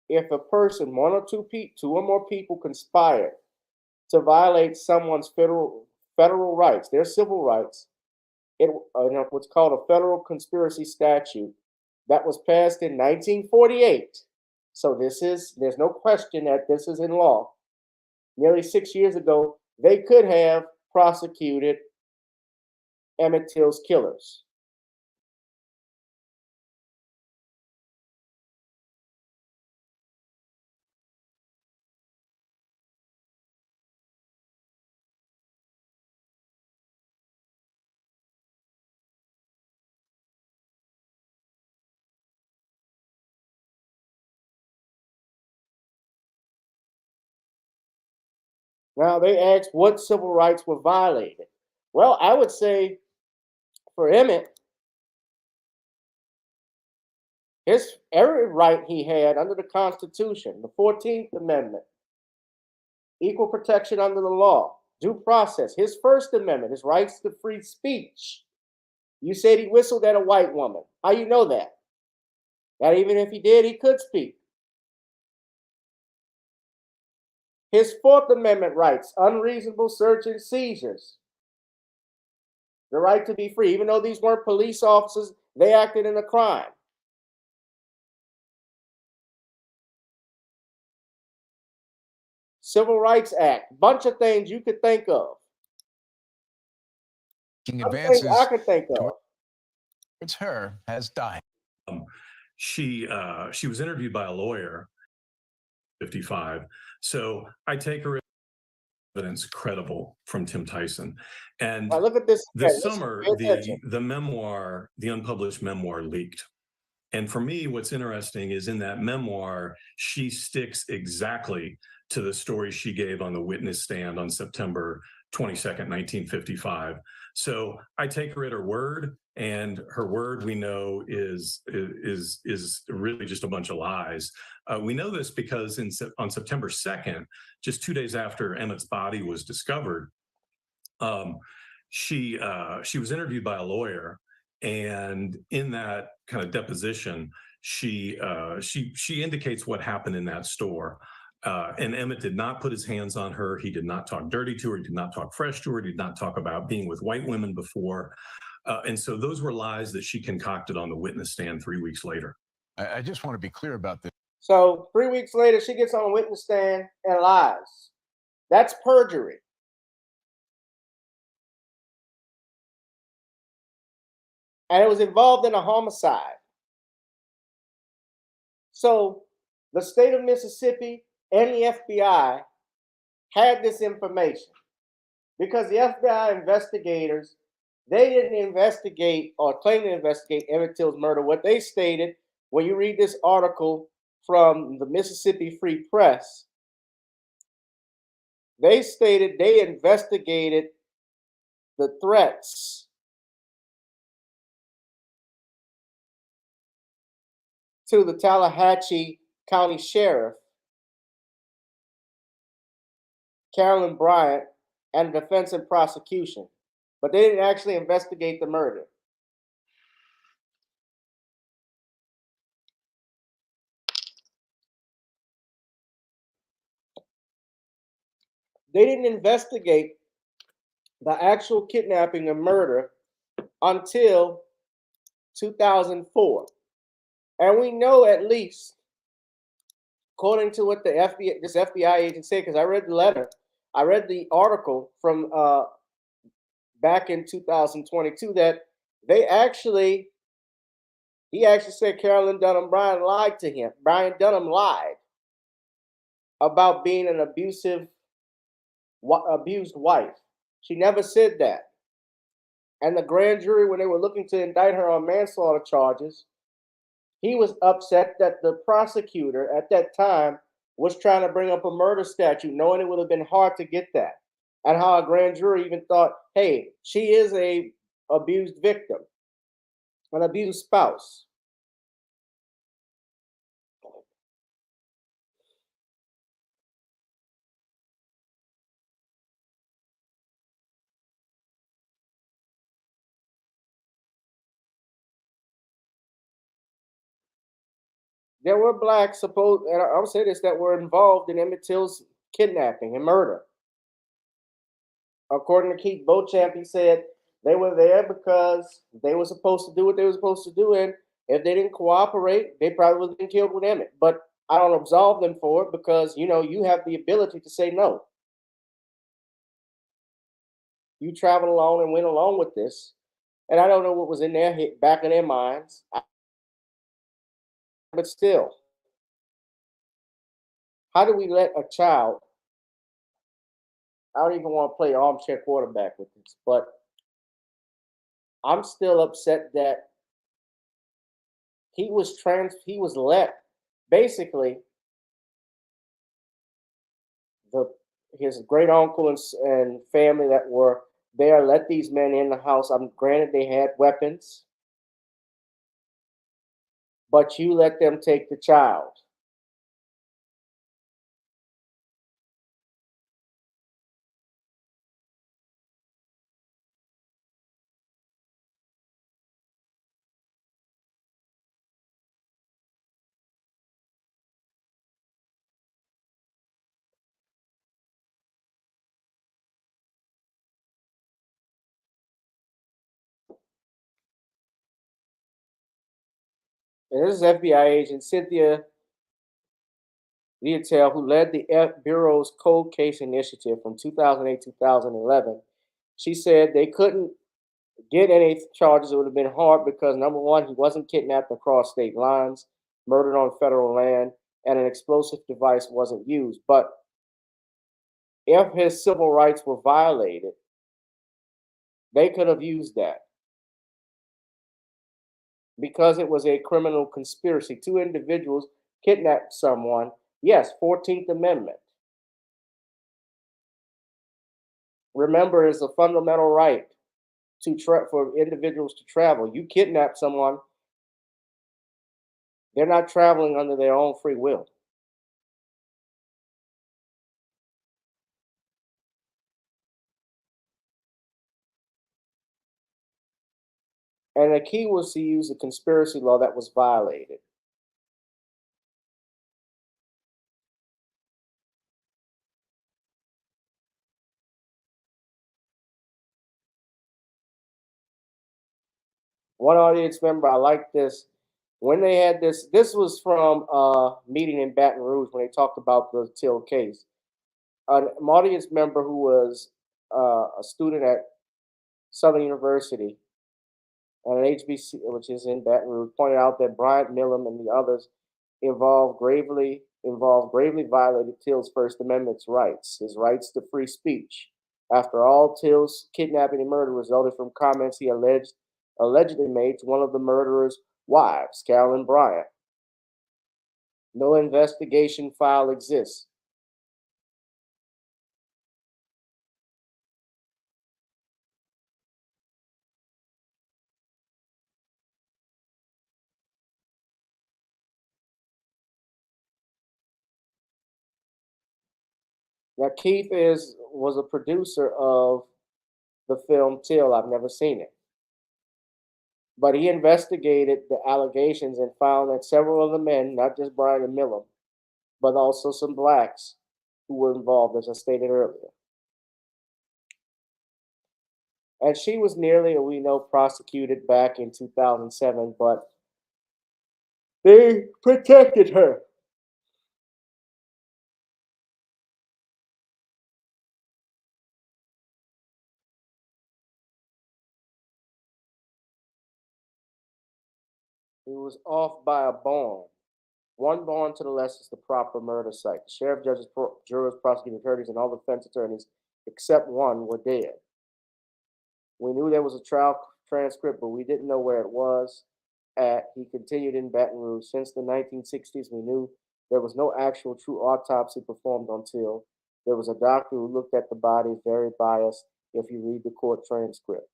if a person, two or more people conspired to violate someone's federal rights, their civil rights, what's called a federal conspiracy statute that was passed in 1948. So there's no question that this is in law. Nearly 6 years ago, they could have prosecuted Emmett Till's killers. Now, they asked what civil rights were violated. Well, I would say for Emmett, every right he had under the Constitution, the 14th Amendment, equal protection under the law, Due process. His First Amendment, his rights to free speech. You said he whistled at a white woman. How you know that? That even if he did, he could speak. His Fourth Amendment rights, unreasonable search and seizures. The right to be free. Even though these weren't police officers, they acted in a crime. Civil Rights Act. Bunch of things you could think of. Advances I could think of. towards her has died. She was interviewed by a lawyer, 55. So I take her evidence credible from Tim Tyson. And Now look at this. this summer, the memoir, the unpublished memoir, leaked. And for me, what's interesting is in that memoir, she sticks exactly to the story she gave on the witness stand on September 22nd, 1955. So I take her at her word, and her word, we know, is really just a bunch of lies. We know this because on September 2nd, just 2 days after Emmett's body was discovered, she was interviewed by a lawyer, and in that kind of deposition, she indicates what happened in that store. And Emmett did not put his hands on her. He did not talk dirty to her. He did not talk fresh to her. He did not talk about being with white women before. And so those were lies that she concocted on the witness stand 3 weeks later. I just want to be clear about this. So 3 weeks later, she gets on a witness stand and lies. That's perjury. And it was involved in a homicide. So the state of Mississippi and the FBI had this information because the FBI investigators, they didn't investigate or claim to investigate Emmett Till's murder. What they stated, when you read this article from the Mississippi Free Press, they stated they investigated the threats to the Tallahatchie County Sheriff, Carolyn Bryant, and the defense and prosecution, but they didn't actually investigate the murder. They didn't investigate the actual kidnapping and murder until 2004. And we know, at least, according to what this FBI agent said, because I read the letter, I read the article from back in 2022, that he actually said Carolyn Bryant lied to him. Bryant-Donham lied about being an abused wife. She never said that. And the grand jury, when they were looking to indict her on manslaughter charges, he was upset that the prosecutor at that time was trying to bring up a murder statute, knowing it would have been hard to get that. And how a grand jury even thought, hey, she is a abused victim, an abused spouse. There were blacks, and I would say this, that were involved in Emmett Till's kidnapping and murder. According to Keith Beauchamp, he said they were there because they were supposed to do what they were supposed to do, and if they didn't cooperate, they probably would have been killed with Emmett. But I don't absolve them for it because, you have the ability to say no. You traveled along and went along with this, and I don't know what was in their back of their minds. But still, how do we let a child? I don't even want to play armchair quarterback with this, but I'm still upset that he was let, basically, his great uncle and family that were there let these men in the house. I'm granted they had weapons, but you let them take the child. And this is FBI agent Cynthia Leotel, who led the Bureau's Cold Case Initiative from 2008-2011. She said they couldn't get any charges. It would have been hard because, number one, he wasn't kidnapped across state lines, murdered on federal land, and an explosive device wasn't used. But if his civil rights were violated, they could have used that because it was a criminal conspiracy. Two individuals kidnapped someone. Yes, 14th Amendment. Remember, it's a fundamental right for individuals to travel. You kidnap someone, they're not traveling under their own free will. And the key was to use the conspiracy law that was violated. One audience member, I like this. When they had this was from a meeting in Baton Rouge when they talked about the Till case. An audience member who was a student at Southern University and an HBC, which is in Baton Rouge, pointed out that Bryant, Millam, and the others gravely violated Till's First Amendment rights, his rights to free speech. After all, Till's kidnapping and murder resulted from comments he allegedly made to one of the murderer's wives, Carolyn Bryant. No investigation file exists. Now, Keith was a producer of the film Till. I've never seen it. But he investigated the allegations and found that several of the men, not just Brian and Millam, but also some blacks who were involved, as I stated earlier. And she was nearly, we know, prosecuted back in 2007, but they protected her. He was off by a bond. One bond to the less is the proper murder site. The sheriff, judges, jurors, prosecuting attorneys, and all defense attorneys, except one, were dead. We knew there was a trial transcript, but we didn't know where it was at. He continued in Baton Rouge. Since the 1960s, we knew there was no actual true autopsy performed on Till. There was a doctor who looked at the body, very biased, if you read the court transcript.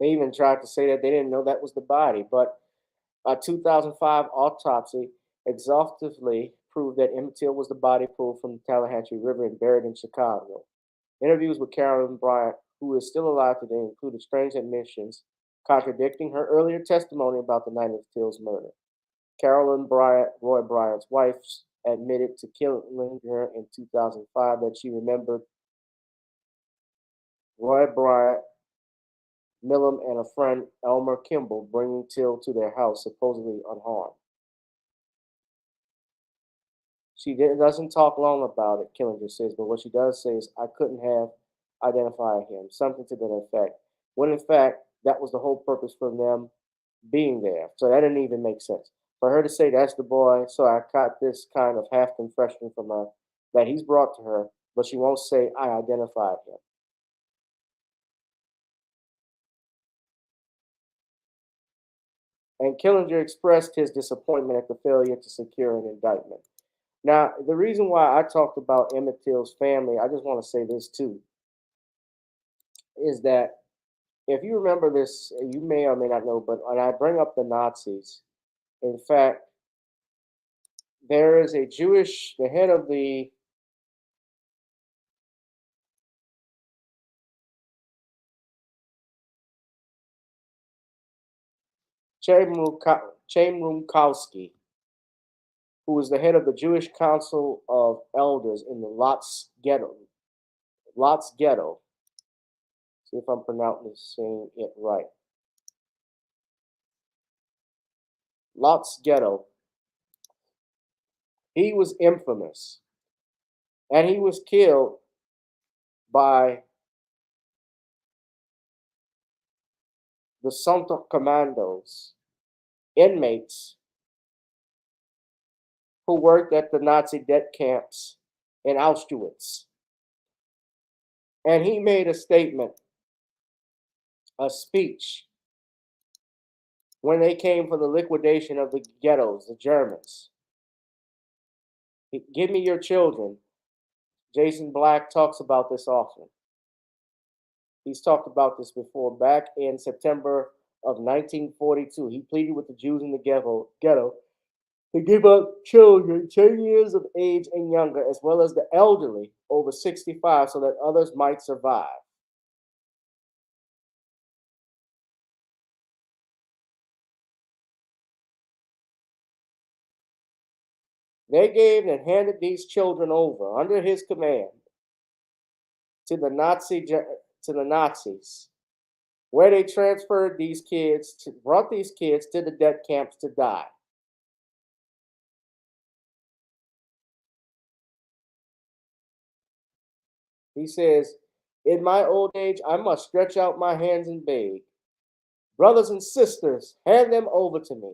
They even tried to say that they didn't know that was the body, but a 2005 autopsy exhaustively proved that Emmett Till was the body pulled from the Tallahatchie River and buried in Chicago. Interviews with Carolyn Bryant, who is still alive today, included strange admissions contradicting her earlier testimony about the night of Till's murder. Carolyn Bryant, Roy Bryant's wife, admitted to killing her in 2005 that she remembered Roy Bryant, Millam, and a friend, Elmer Kimball, bringing Till to their house, supposedly unharmed. She doesn't talk long about it, Killinger says, but what she does say is, I couldn't have identified him, something to that effect. When in fact, that was the whole purpose for them being there. So that didn't even make sense. For her to say that's the boy, so I got this kind of half confession from her that he's brought to her, but she won't say I identified him. And Killinger expressed his disappointment at the failure to secure an indictment. Now, the reason why I talked about Emmett Till's family, I just want to say this too, is that if you remember this, you may or may not know, but when I bring up the Nazis, in fact, there is the head of the Chamrumkowski, who was the head of the Jewish Council of Elders in the Lotz Ghetto. Lotz Ghetto. See if I'm pronouncing it right. Lotz Ghetto. He was infamous, and he was killed by the Santa Commandos, inmates who worked at the Nazi death camps in Auschwitz. And he made a statement, a speech, when they came for the liquidation of the ghettos, the Germans. Give me your children. Jason Black talks about this often. He's talked about this before. Back in September of 1942, he pleaded with the Jews in the ghetto to give up children 10 years of age and younger, as well as the elderly over 65, so that others might survive. They gave and handed these children over under his command to the Nazis, where they transferred these kids, brought these kids to the death camps to die. He says, in my old age, I must stretch out my hands and beg. Brothers and sisters, hand them over to me.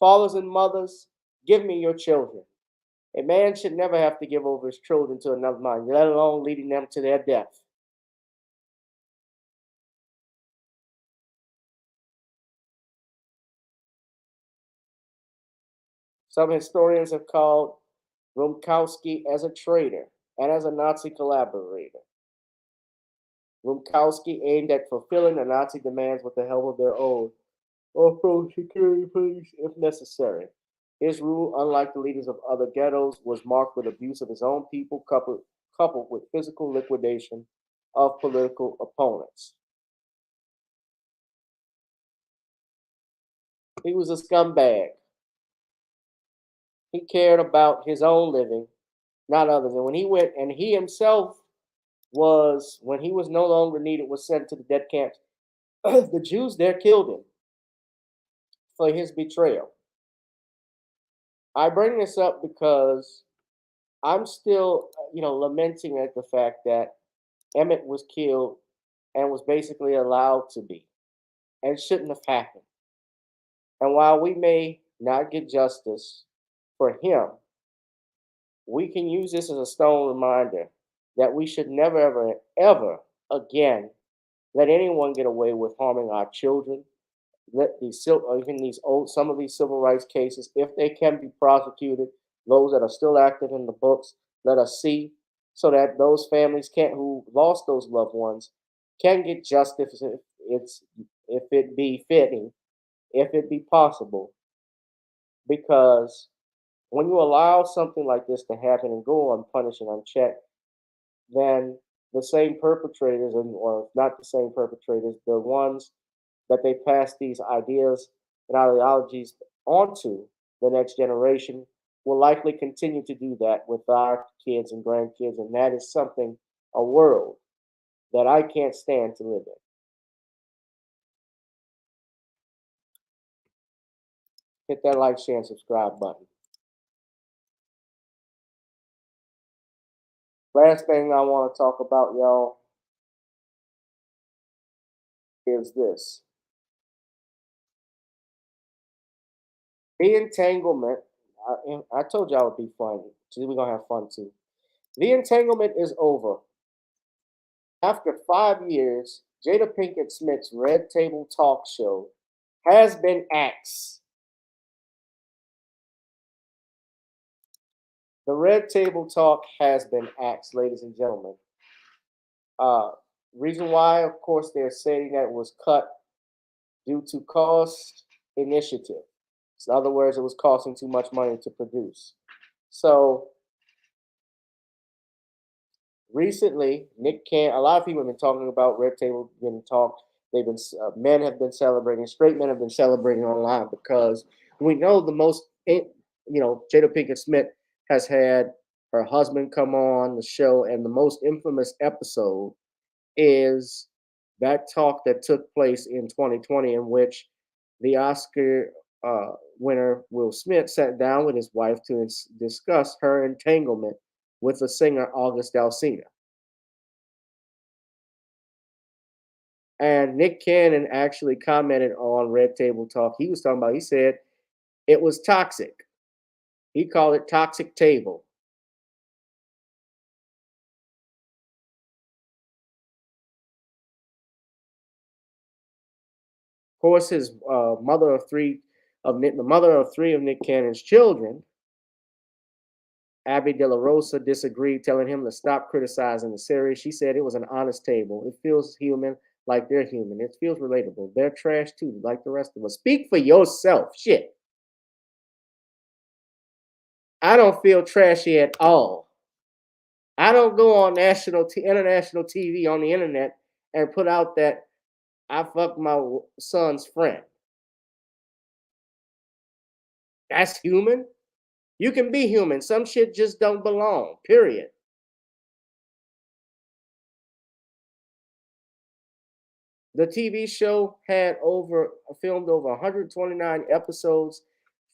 Fathers and mothers, give me your children. A man should never have to give over his children to another man, let alone leading them to their death. Some historians have called Rumkowski as a traitor and as a Nazi collaborator. Rumkowski aimed at fulfilling the Nazi demands with the help of their own off-road security police if necessary. His rule, unlike the leaders of other ghettos, was marked with abuse of his own people, coupled with physical liquidation of political opponents. He was a scumbag. He cared about his own living, not others. And when he went, and he himself was, when he was no longer needed, was sent to the death camps, the Jews there killed him for his betrayal. I bring this up because I'm still, lamenting at the fact that Emmett was killed and was basically allowed to be, and shouldn't have happened. And while we may not get justice for him, we can use this as a stone reminder that we should never, ever, ever again let anyone get away with harming our children. Let these, even these old, some of these civil rights cases, if they can be prosecuted, those that are still active in the books, let us see, so that those families who lost those loved ones can get justice if it be fitting, if it be possible. Because when you allow something like this to happen and go unpunished and unchecked, then the same perpetrators, or not the same perpetrators, the ones that they pass these ideas and ideologies onto the next generation, will likely continue to do that with our kids and grandkids. And that is something, a world that I can't stand to live in. Hit that like, share, and subscribe button. Last thing I want to talk about, y'all, is this. The entanglement, I told y'all it would be fun. So we're going to have fun too. The entanglement is over. After 5 years, Jada Pinkett Smith's Red Table Talk show has been axed. The Red Table Talk has been axed, ladies and gentlemen. Reason why, of course, they're saying that it was cut due to cost initiative. In other words, it was costing too much money to produce. So recently, a lot of people have been talking about Red Table getting talked. Men have been celebrating, straight men have been celebrating online, because we know the most Jada Pinkett Smith has had her husband come on the show, and the most infamous episode is that talk that took place in 2020, in which the Oscar winner Will Smith sat down with his wife to discuss her entanglement with the singer August Alsina. And Nick Cannon actually commented on Red Table Talk. He was talking about, he said it was toxic. He called it toxic table. Of course, his the mother of three of Nick Cannon's children, Abby De La Rosa, disagreed, telling him to stop criticizing the series. She said it was an honest table. It feels human, like they're human. It feels relatable. They're trash too, like the rest of us. Speak for yourself. Shit. I don't feel trashy at all. I don't go on international TV on the internet and put out that I fucked my son's friend. That's human. You can be human. Some shit just don't belong, period. The TV show had filmed over 129 episodes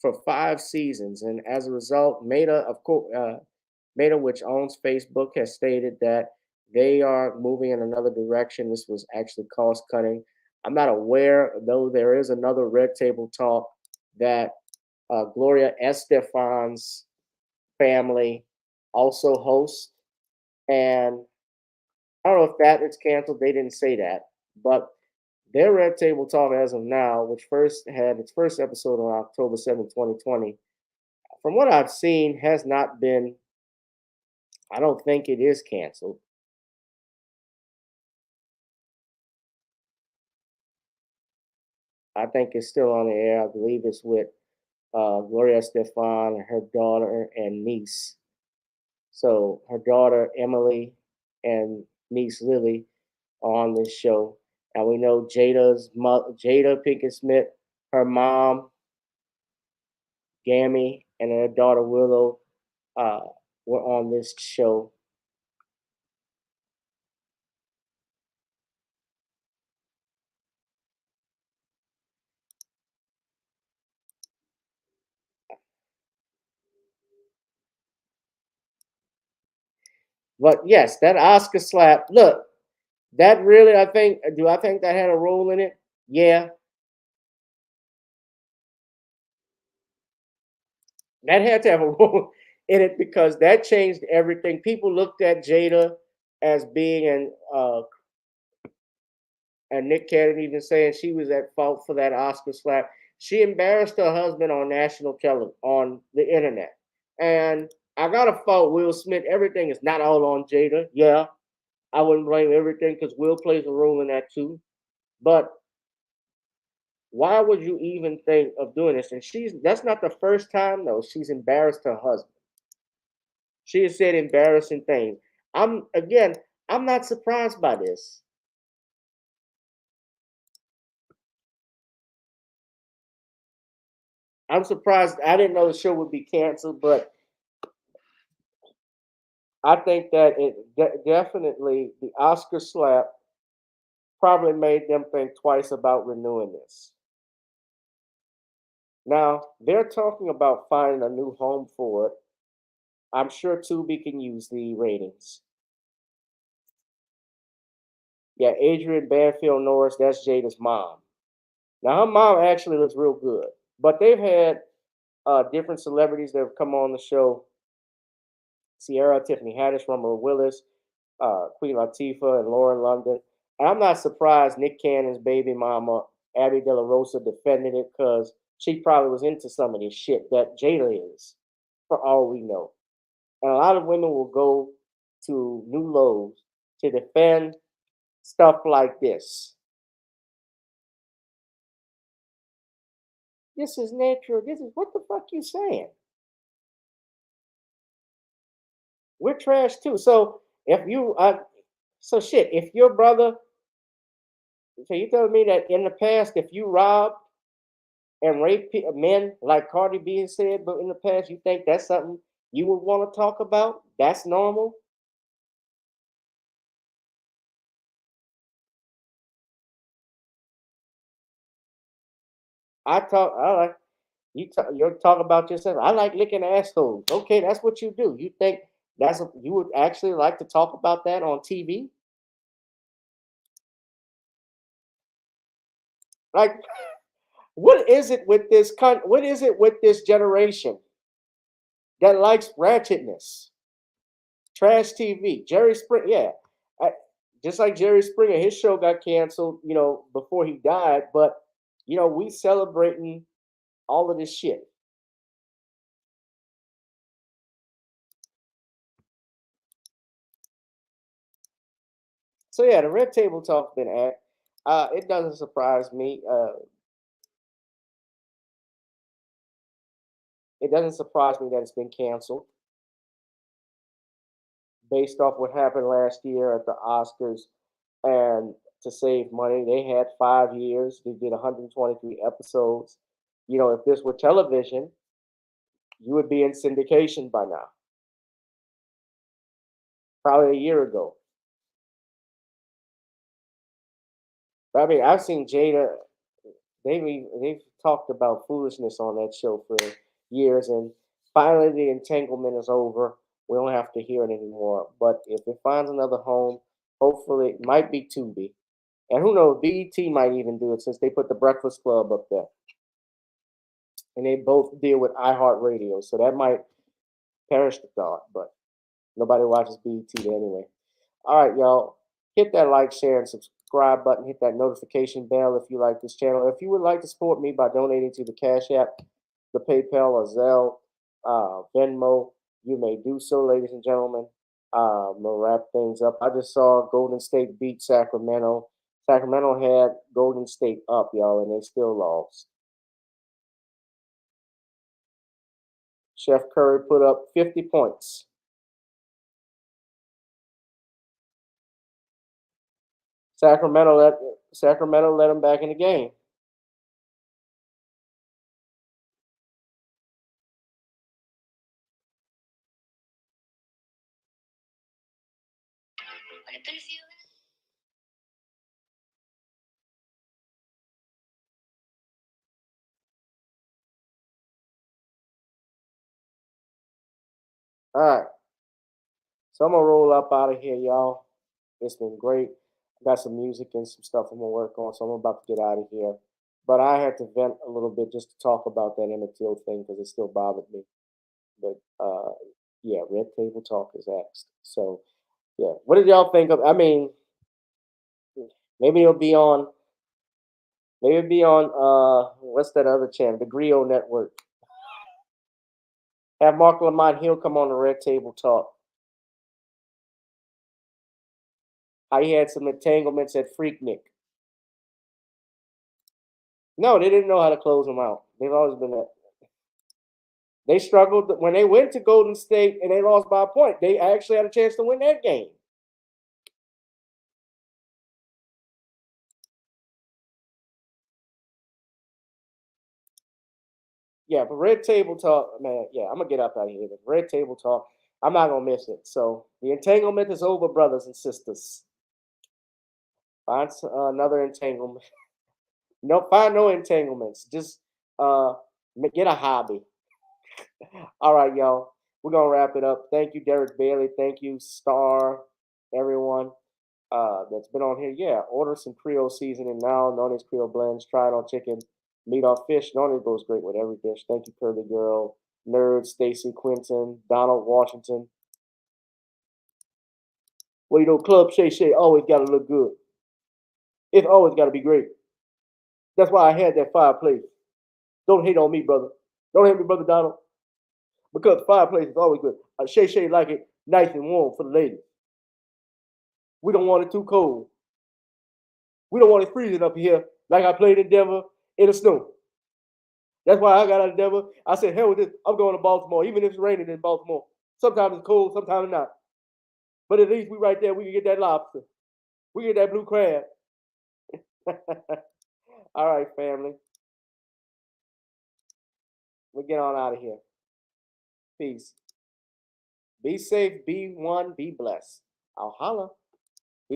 for 5 seasons, and as a result, Meta, which owns Facebook, has stated that they are moving in another direction. This was actually cost cutting. I'm not aware, though there is another Red Table Talk that Gloria Estefan's family also hosts, and I don't know if that is canceled. They didn't say that, but their Red Table Talk as of now, which first had its first episode on October 7, 2020, from what I've seen, has not been, I don't think it is canceled. I think it's still on the air. I believe it's with Gloria Estefan and her daughter and niece. So her daughter Emily and niece Lily are on this show, and we know Jada Pinkett Smith, her mom Gammy, and her daughter Willow were on this show. But yes, that Oscar slap. Look, that really, do I think that had a role in it? Yeah. That had to have a role in it because that changed everything. People looked at Jada as being and Nick Cannon even saying she was at fault for that Oscar slap. She embarrassed her husband on national television, on the internet. And I gotta fault Will Smith. Everything is not all on Jada. Yeah, I wouldn't blame everything because Will plays a role in that too. But why would you even think of doing this? And that's not the first time though she's embarrassed her husband. She has said embarrassing things. I'm not surprised by this. I'm surprised. I didn't know the show would be canceled, but I think that definitely the Oscar slap probably made them think twice about renewing this. Now, they're talking about finding a new home for it. I'm sure Tubi can use the ratings. Yeah, Adrienne Banfield Norris, that's Jada's mom. Now, her mom actually looks real good, but they've had different celebrities that have come on the show. Sierra, Tiffany Haddish, Rumor Willis, Queen Latifah, and Lauren London. And I'm not surprised Nick Cannon's baby mama, Abby De La Rosa, defended it because she probably was into some of this shit that Jada is, for all we know. And a lot of women will go to new lows to defend stuff like this. This is natural. This is what the fuck you saying? We're trash too. So if you if your brother, so you telling me that in the past, if you robbed and rape men like Cardi B has said, but in the past, you think that's something you would want to talk about? That's normal. All right. You talk about yourself. I like licking assholes. Okay, that's what you do. You think you would actually like to talk about that on TV? Like, what is it with what is it with this generation that likes ratchetness? Trash TV. Jerry Springer, yeah. I, just like Jerry Springer, his show got canceled, before he died, but we celebrating all of this shit. So yeah, the Red Table Talk's been at. It doesn't surprise me. It doesn't surprise me that it's been canceled based off what happened last year at the Oscars. And to save money, they had 5 years. They did 123 episodes. If this were television, you would be in syndication by now. Probably a year ago. But I mean, I've seen Jada. They've talked about foolishness on that show for years, and finally the entanglement is over. We don't have to hear it anymore. But if it finds another home, hopefully it might be Tubi, and who knows, BET might even do it since they put the Breakfast Club up there, and they both deal with iHeartRadio, so that might perish the thought. But nobody watches BET anyway. All right, y'all. Hit that like, share, and subscribe button. Hit that notification bell if you like this channel. If you would like to support me by donating to the Cash App, the PayPal, or Zelle, Venmo, you may do so, ladies and gentlemen. I'm going to wrap things up. I just saw Golden State beat Sacramento. Sacramento had Golden State up, y'all, and they still lost. Chef Curry put up 50 points. Sacramento let them back in the game. All right. So I'm gonna roll up out of here, y'all. It's been great. I got some music and some stuff I'm gonna work on, so I'm about to get out of here. But I had to vent a little bit just to talk about that Emmett Till thing because it still bothered me. But yeah, Red Table Talk is asked. So yeah, what did y'all think of? I mean, maybe it'll be on. Maybe it'll be on. What's that other channel? The Grio Network. Have Mark Lamont Hill come on the Red Table Talk. How he had some entanglements at Freaknik. No, they didn't know how to close them out. They've always been that. They struggled when they went to Golden State and they lost by a point. They actually had a chance to win that game. Yeah, but Red Table Talk, man, yeah, I'm going to get up out of here. But Red Table Talk, I'm not going to miss it. So the entanglement is over, brothers and sisters. Find another entanglement. No, find no entanglements. Just get a hobby. All right, y'all. We're going to wrap it up. Thank you, Derek Bailey. Thank you, Star, everyone that's been on here. Yeah, order some Creole seasoning now. Noni's Creole blends. Try it on chicken, meat, or fish. Noni goes great with every dish. Thank you, Curly Girl, Nerd, Stacy, Quinton, Donald Washington. Well, Club Shay Shay always got to look good. It's always got to be great. That's why I had that fireplace. Don't hate on me, brother. Don't hate me, brother Donald. Because the fireplace is always good. Shay Shay like it nice and warm for the ladies. We don't want it too cold. We don't want it freezing up here like I played in Denver in the snow. That's why I got out of Denver. I said, hell with this. I'm going to Baltimore, even if it's raining in Baltimore. Sometimes it's cold, sometimes it's not. But at least we right there, we can get that lobster. We get that blue crab. All right, family. We get on out of here. Peace. Be safe, be one, be blessed. I'll holla.